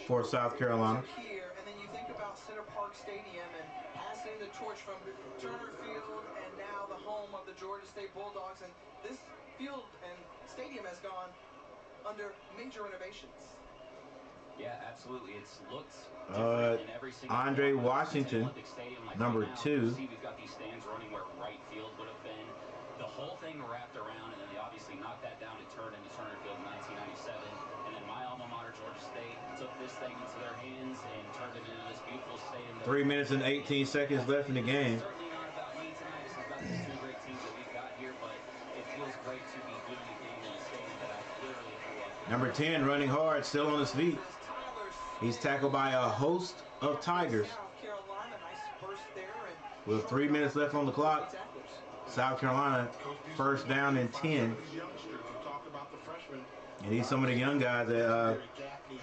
E: for South Carolina.
A: Here, and then you think about Center Parc Stadium and passing the torch from Turner Field and now the home of the Georgia State Bulldogs, and this field and stadium has gone under major renovations.
K: Yeah, absolutely. It's looked
E: Uh,
K: different in every single
E: Andre
K: one.
E: Washington,
K: Olympic Stadium, like
E: number
K: right now,
E: 2.
K: you see we've got these stands running where right field would have been. The whole thing wrapped around, and then they obviously knocked that down and turned into Turner Field in 1997. And then my alma mater, Georgia State, took this thing into their hands and turned it into this beautiful stadium.
E: 3 minutes and 18 seconds left in the game.
K: It's certainly not about me tonight. This is about these two great teams that we've got here, but it feels great to be doing a game in a stadium that I literally grew up with.
E: Number 10 running hard, still on his feet. He's tackled by a host of Tigers.
A: South Carolina, nice burst there, and
E: With 3 minutes left on the clock. South Carolina first down and 10. And these some of the young guys that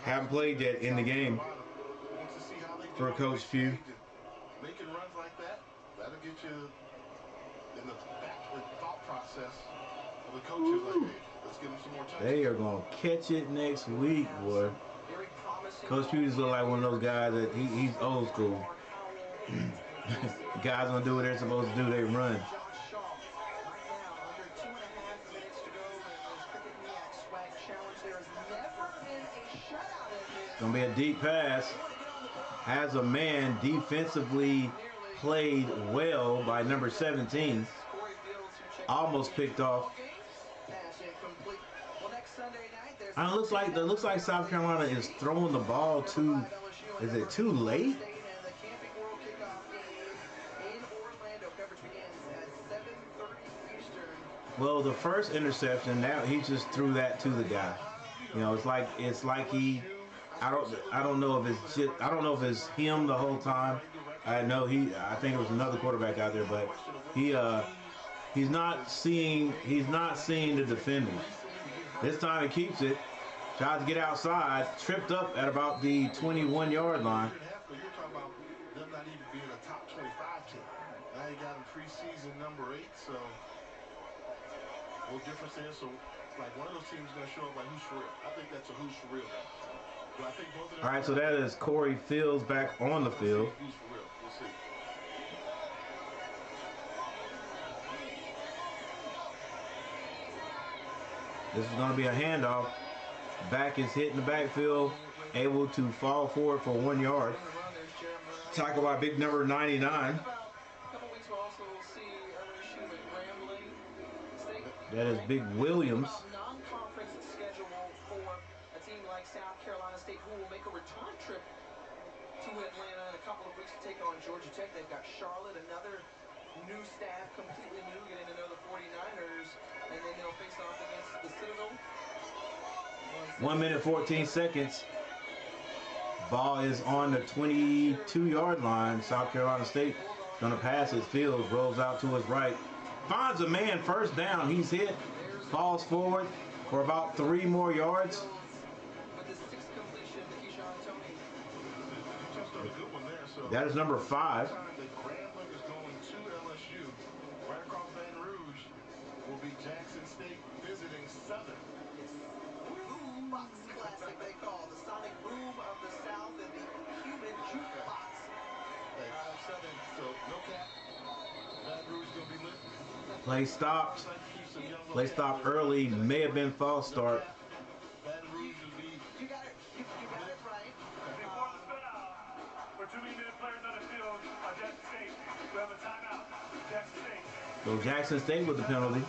E: haven't played yet in the game for Coach Few.
D: Making runs like that, that'll get you in the backward thought process of the coaches. Like, hey, let's give them some more time.
E: They are going to catch it next week, boy. Coach Few just look like one of those guys that he's old school. Guys gonna do what they're supposed to do. They run. It's gonna be a deep pass. Has a man defensively played well by number 17. Almost picked off. It looks like South Carolina is throwing the ball too. Is it too late? Well, the first interception, now he just threw that to the guy. You know, it's like he, I don't know if it's him the whole time. I think it was another quarterback out there, but he's not seeing the defenders. This time he keeps it, tries to get outside, tripped up at about the 21-yard line.
D: You're talking about them not even being a top 25 team. Now you got him preseason number 8, so no difference there. So like one of those teams is going to show up like who's for real. I think that's a who's for real guy. But I think both of them.
E: All right, so that is Corey Fields back on the field.
D: Who's for real? We'll see.
E: This is going to be a handoff. Back is hitting the backfield, able to fall forward for 1 yard. Tackled by big number 99. That is Big Williams.
A: Non-conference schedule for a team like South Carolina State, who will make a return trip to Atlanta in a couple of weeks to take on Georgia Tech. They've got Charlotte, another new staff, completely new, getting to know the 49ers, and then they'll face off against the Citadel.
E: 1 minute 14 seconds. Ball is on the 22-yard line. South Carolina State going to pass his field, rolls out to his right. Finds a man, first down. He's hit, falls forward for about 3 more yards. That is number 5.
D: Right across Baton Rouge will be Jackson State visiting Southern.
A: Boom Box Classic, they call the sonic boom of the South and the human jukebox.
D: Southern, so no cap. Baton Rouge gonna be lit.
E: Play stopped. Play stopped early. May have been false start.
D: Baton Rouge will be.
A: You got it right.
L: Before the spin-out, for too many minute players on the field, Jackson State, we have a timeout. Jackson State.
E: So Jackson State with the penalty.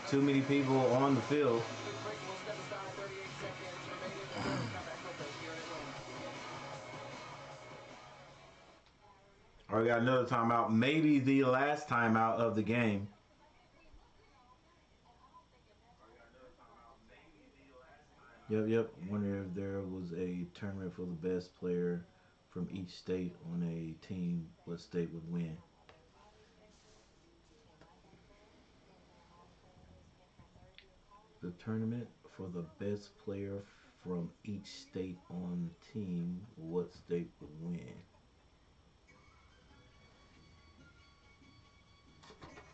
E: Too many people on the field. All right, we got another timeout. Maybe the last timeout of the game. Yep. Wonder if there was a tournament for the best player from each state on a team. What state would win? The tournament for the best player from each state on the team. What state would win?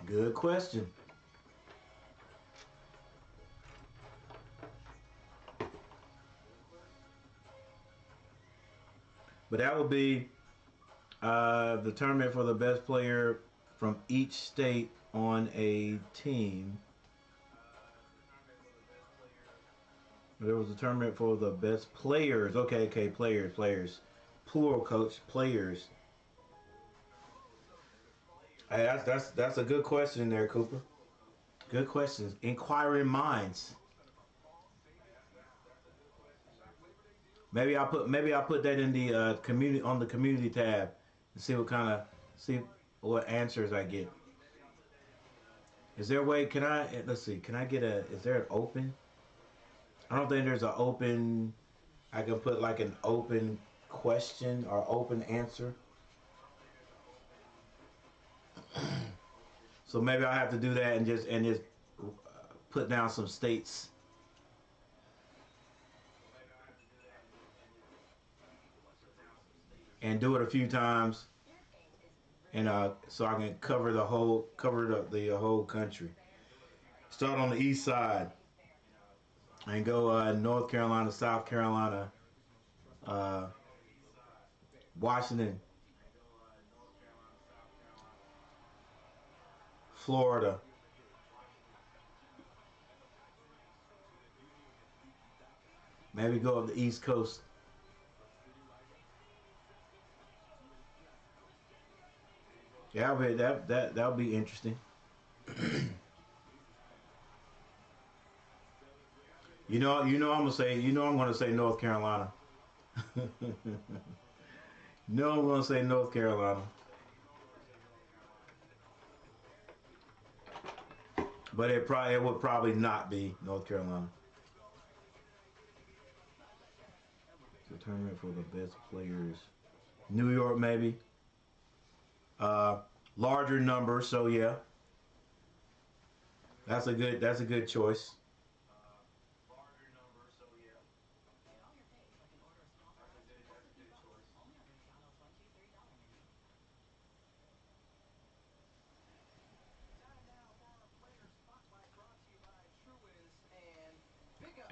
E: Good question. But that would be the tournament for the best player from each state on a team. There was a tournament for the best players. Okay, players. Plural, coach, players. Hey, that's a good question there, Cooper. Good questions. Inquiring minds. Maybe I'll put that in the community, on the community tab, and see what answers I get. Is there a way? Let's see. Can I get is there an open? I don't think there's an open. I can put like an open question or open answer. So maybe I'll have to do that and just put down some states. And do it a few times, and so I can cover the whole whole country. Start on the east side and go North Carolina, South Carolina, Washington, Florida, maybe go up the East Coast. Yeah, that'll be interesting. I'm gonna say North Carolina. No, I'm gonna say North Carolina. But it would probably not be North Carolina. The tournament for the best players. New York maybe. Larger number, so yeah. That's a good choice.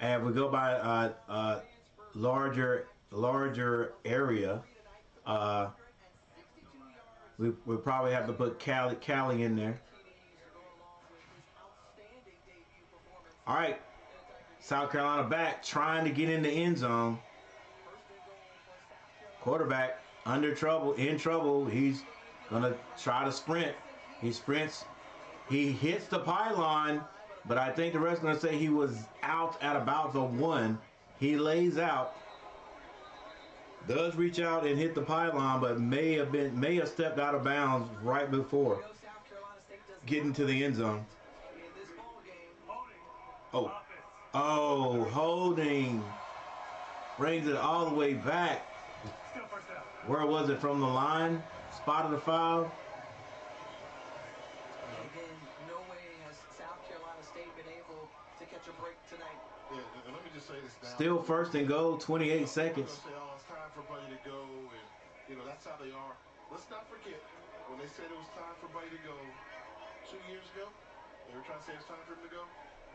E: And if we go by larger area, we probably have to put Cali in there. All right, South Carolina back, trying to get in the end zone. Quarterback in trouble. He's gonna try to sprint. He sprints. He hits the pylon, but I think the rest are gonna say he was out at about the 1. He lays out, does reach out and hit the pylon, but may have stepped out of bounds right before getting to the end zone. Oh, holding. Brings it all the way back. Where was it, from the line? Spotted the foul.
A: Again, no way has South Carolina State been able to catch a break tonight.
D: Yeah, and let me just say this now.
E: Still first and goal, 28 seconds.
D: Say, oh, it's time for Buddy to go, and that's how they are. Let's not forget when they said it was time for Buddy to go 2 years ago. They were trying to say it's time for him to go.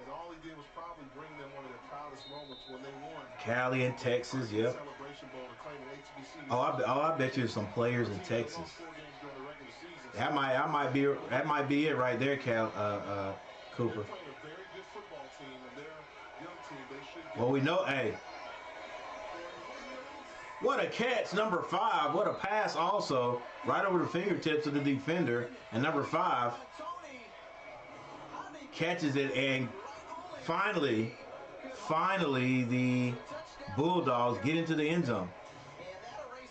D: And all he did was probably bring them one of their proudest moments when they won.
E: Cali in Texas, yep. Oh, I bet you some players in Texas. That might be it right there, Cooper. Well, we know, hey. What a catch, number 5. What a pass also, right over the fingertips of the defender. And number 5 catches it, and finally, the Bulldogs get into the end zone.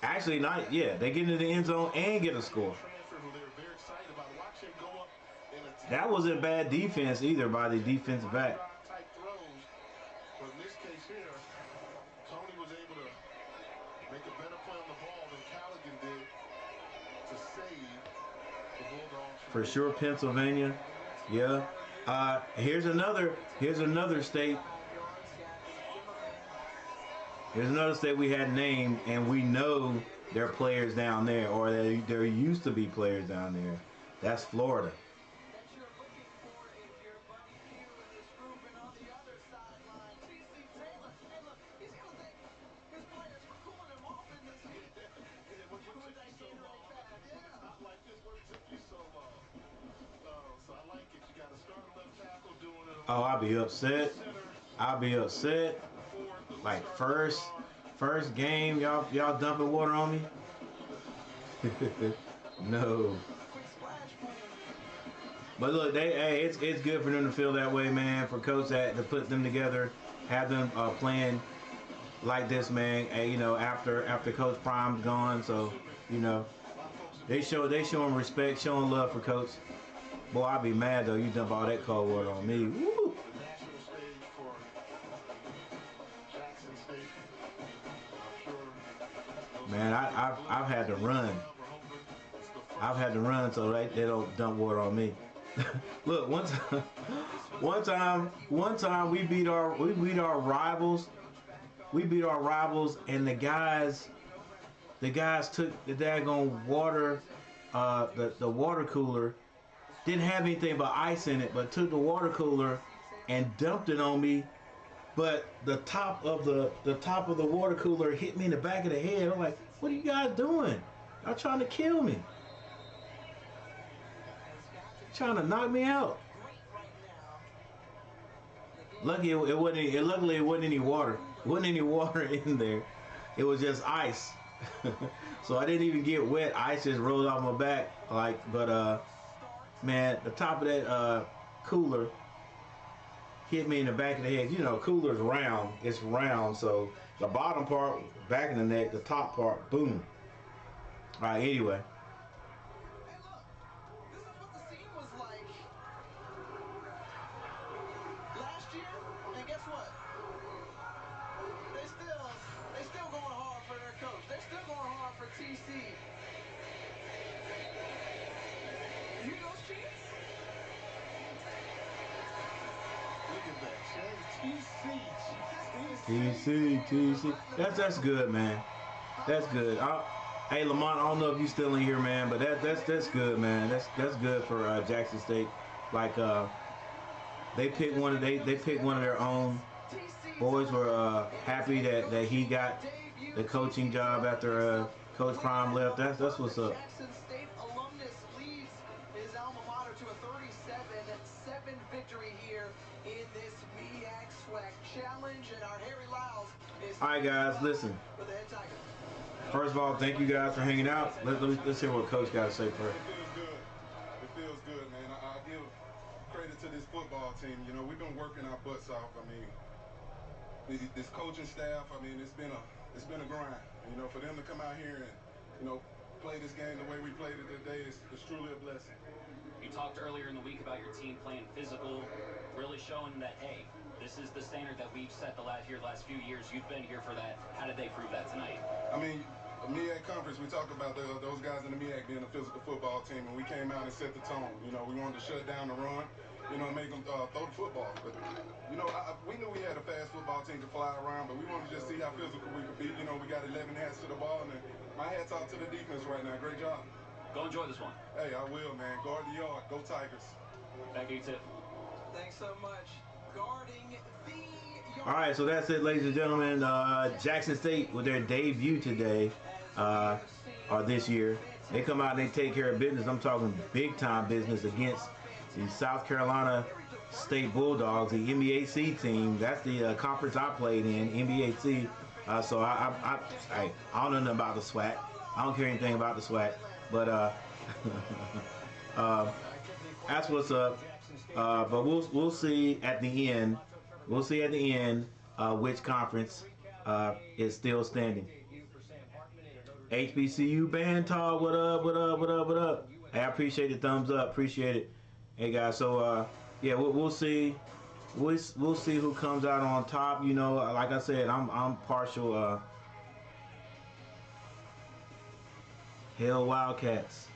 E: Actually, they get into the end zone and get a score. That wasn't bad defense either by the defensive back. For sure, Pennsylvania. Yeah. Here's another state. Here's another state we had named, and we know there are players down there, or there used to be players down there. That's Florida. Oh, I'll be upset. Like first game, y'all dumping water on me. No. But look, it's good for them to feel that way, man. For coach to put them together, have them playing like this, man. And, after Coach Prime's gone, so they show him respect, showing love for coach. Boy, I'd be mad though. You dump all that cold water on me. Woo! Man, I've had to run. I've had to run so they don't dump water on me. Look, one time we beat our rivals. We beat our rivals, and the guys took the daggone water, the water cooler. Didn't have anything but ice in it, but took the water cooler and dumped it on me. But the top of the water cooler hit me in the back of the head. I'm like, what are you guys doing? Y'all trying to kill me. Trying to knock me out. Luckily it wasn't any water. It wasn't any water in there. It was just ice. So I didn't even get wet. Ice just rolled off my back. Man, the top of that cooler hit me in the back of the head. You know, cooler's round. It's round, so the bottom part, back of the neck, the top part, boom. All right, anyway. TC. That's good, man. That's good. Hey, Lamont, I don't know if you still in here, man, but that's good, man. That's good for Jackson State. Like they picked one of their own. Boys were happy that he got the coaching job after Coach Prime left. That's what's up.
A: Jackson State alumnus leads his alma mater to a 37-7 victory here in this MEAC SWAC challenge, and our Harry Lyles is.
E: All right, guys, listen.
A: For the head Tiger.
E: First of all, thank you guys for hanging out. Let's hear what Coach got to say first.
D: It feels good, man. I give credit to this football team. You know, we've been working our butts off. I mean, this coaching staff. I mean, it's been a grind. You know, for them to come out here and, you know, play this game the way we played it today is truly a blessing.
K: You talked earlier in the week about your team playing physical, really showing that, hey, this is the standard that we've set the last few years. You've been here for that. How did they prove that tonight? I mean,
D: the MEAC conference, we talk about those guys in the MEAC being a physical football team, and we came out and set the tone. You know, we wanted to shut down the run, you know, and make them throw the football. But, you know, we knew we had a fast football team to fly around, but we wanted to just see how physical we could be. You know, we got 11 hats to the ball, and my hat's off to the defense right now. Great job.
K: Go enjoy this one.
D: Hey, I will, man. Guard the yard. Go Tigers.
K: Thank you, Tiff.
A: Thanks so much. Guarding the yard.
E: All right, so that's it, ladies and gentlemen. Jackson State with their debut today, or this year. They come out and they take care of business. I'm talking big time business against the South Carolina State Bulldogs, the MEAC team. That's the conference I played in, MEAC. So I don't know nothing about the SWAC. I don't care anything about the SWAC, but that's what's up. But we'll see at the end. We'll see at the end which conference is still standing. HBCU band talk. What up? Hey, I appreciate the thumbs up. Appreciate it. Hey guys. So yeah, we'll see. We'll see who comes out on top. You know, like I said, I'm partial. Hell Wildcats.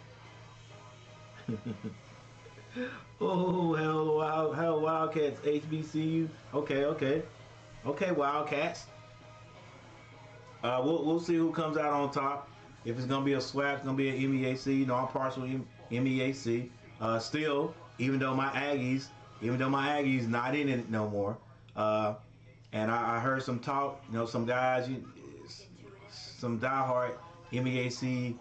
E: Oh, hell Wildcats. HBCU. Okay, Wildcats. We'll see who comes out on top. If it's gonna be a SWAC, it's gonna be an MEAC. You know, I'm partial MEAC. Still, even though my Aggies not in it no more. And I heard some talk. You know, some guys, some diehard MEAC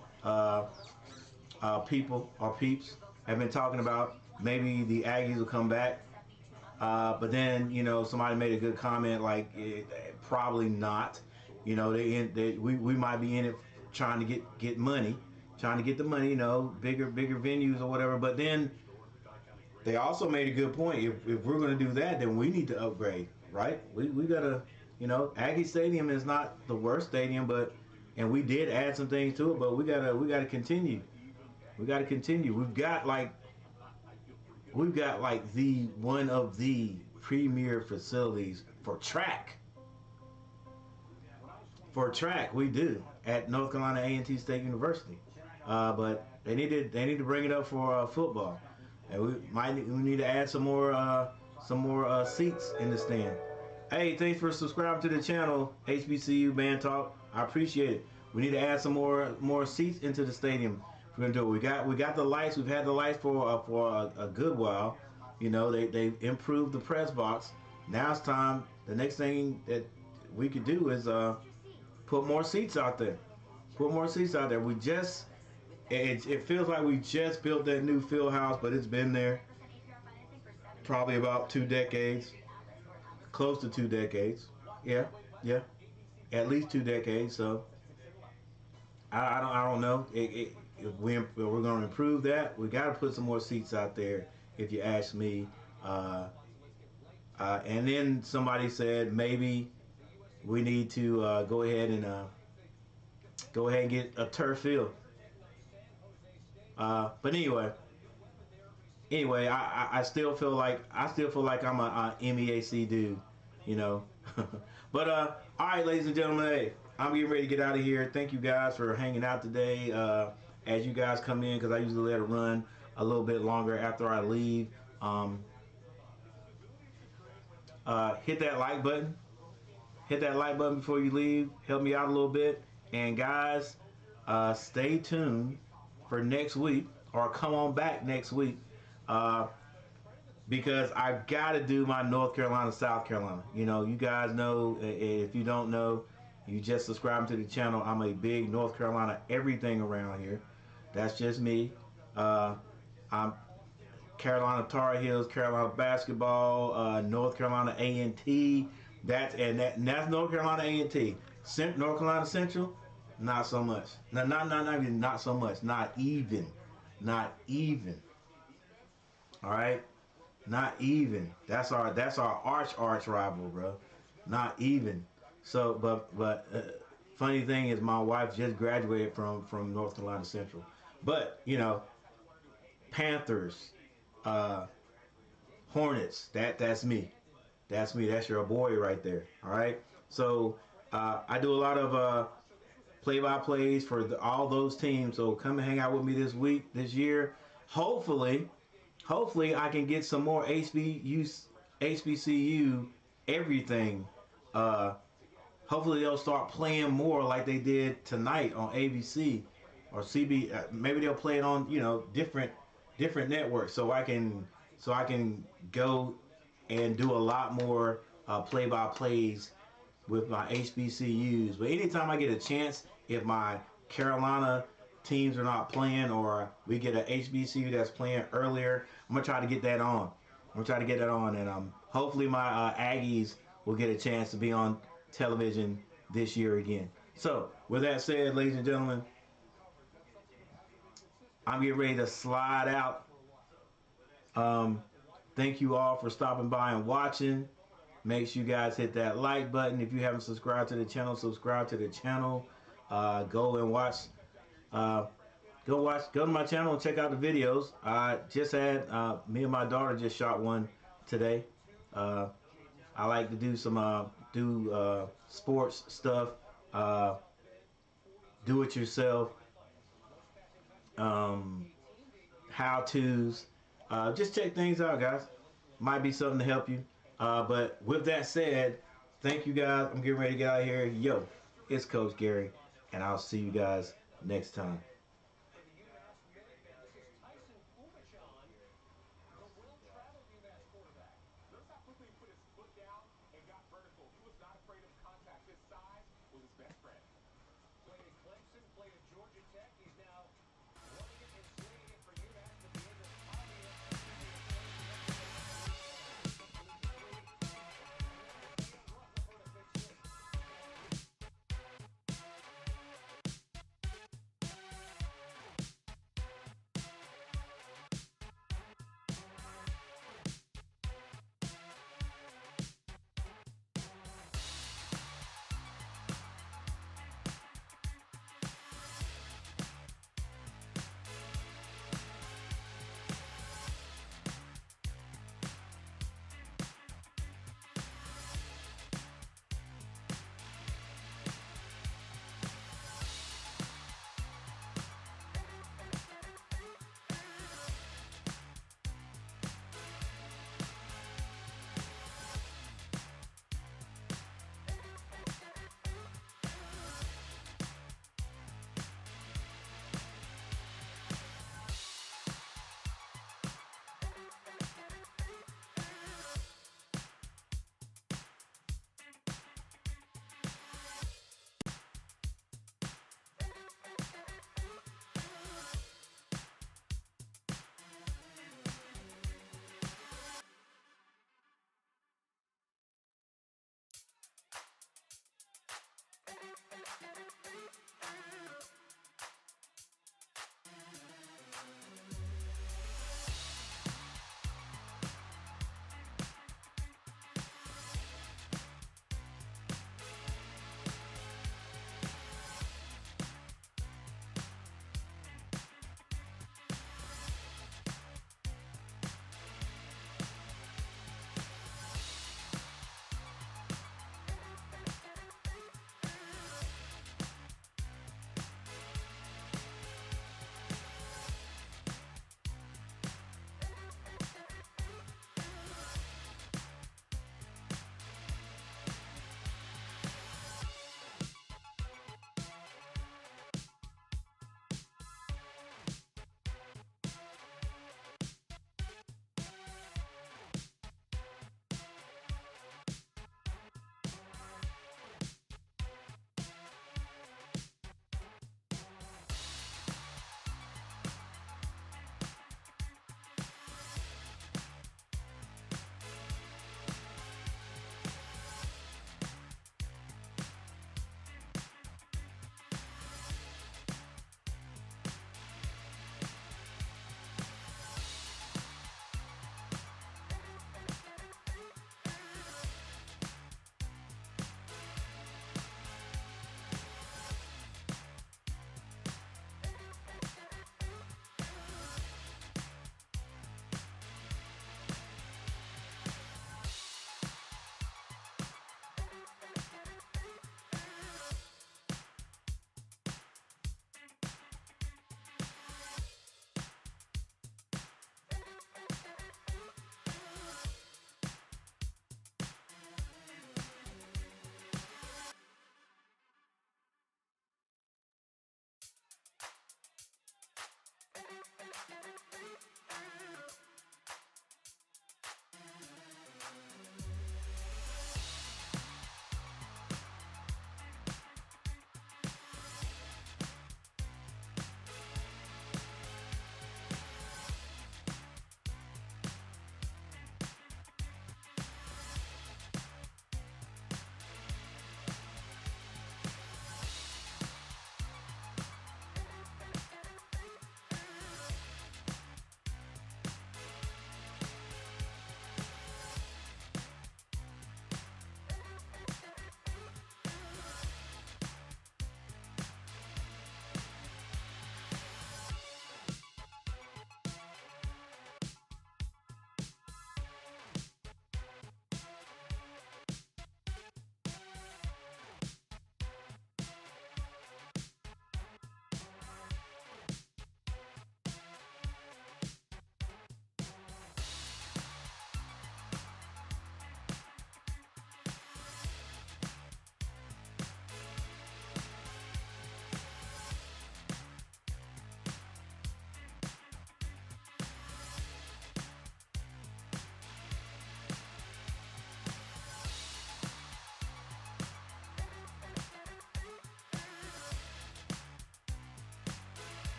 E: people or peeps have been talking about maybe the Aggies will come back. But then, you know, somebody made a good comment like probably not. You know, we might be in it trying to get money, trying to get the money, you know, bigger venues or whatever. But then they also made a good point. If we're going to do that, then we need to upgrade, right? We got to, you know, Aggie Stadium is not the worst stadium, and we did add some things to it, but we gotta continue. We gotta continue. We've got like the one of the premier facilities for track. We do at North Carolina A&T State University, but they need to bring it up for football. and we need to add some more seats in the stand. Hey, thanks for subscribing to the channel, HBCU Band Talk. I appreciate it. We need to add some more seats into the stadium. We're gonna do it. We got the lights. We've had the lights for a good while. You know, they improved the press box. Now it's time. The next thing that we could do is put more seats out there. Put more seats out there. It feels like we just built that new field house, but it's been there probably about 2 decades, close to 2 decades. Yeah, at least 2 decades. So I don't know. We're going to improve that. We got to put some more seats out there, if you ask me. And then somebody said maybe we need to go ahead and get a turf field. But anyway, I still feel like I'm a MEAC dude, you know. But all right, ladies and gentlemen, hey, I'm getting ready to get out of here. Thank you guys for hanging out today. As you guys come in, because I usually let it run a little bit longer after I leave. Hit that like button. Hit that like button before you leave. Help me out a little bit. And guys, stay tuned for next week, or come on back next week, because I've got to do my North Carolina, South Carolina. You know, you guys know, if you don't know, you just subscribe to the channel. I'm a big North Carolina everything around here. That's just me. I'm Carolina Tar Heels, Carolina basketball, North Carolina A&T. That's North Carolina A&T. North Carolina Central, not so much. Not so much. Not even. All right, not even. That's our arch rival, bro. Not even. So, but funny thing is, my wife just graduated from North Carolina Central. But you know, Panthers, Hornets. That's me. That's me. That's your boy right there. All right. So I do a lot of play-by-plays for all those teams. So come and hang out with me this year. Hopefully I can get some more HBCU everything. Hopefully they'll start playing more like they did tonight on ABC or CB. Maybe they'll play it on, you know, different networks, so I can go and do a lot more play-by-plays with my HBCUs. But anytime I get a chance, if my Carolina teams are not playing, or we get a HBCU that's playing earlier, I'm gonna try to get that on. And hopefully my Aggies will get a chance to be on television this year again. So with that said, ladies and gentlemen, I'm getting ready to slide out. Thank you all for stopping by and watching. Make sure you guys hit that like button. If you haven't subscribed to the channel, subscribe to the channel. Go and watch. Go to my channel and check out the videos. I just had me and my daughter just shot one today. I like to do some sports stuff, do it yourself, how-tos. Just check things out, guys. Might be something to help you. But with that said, thank you guys. I'm getting ready to get out of here. Yo, it's Coach Gary, and I'll see you guys next time.
L: The well-traveled UMass quarterback. Notice how quickly he put his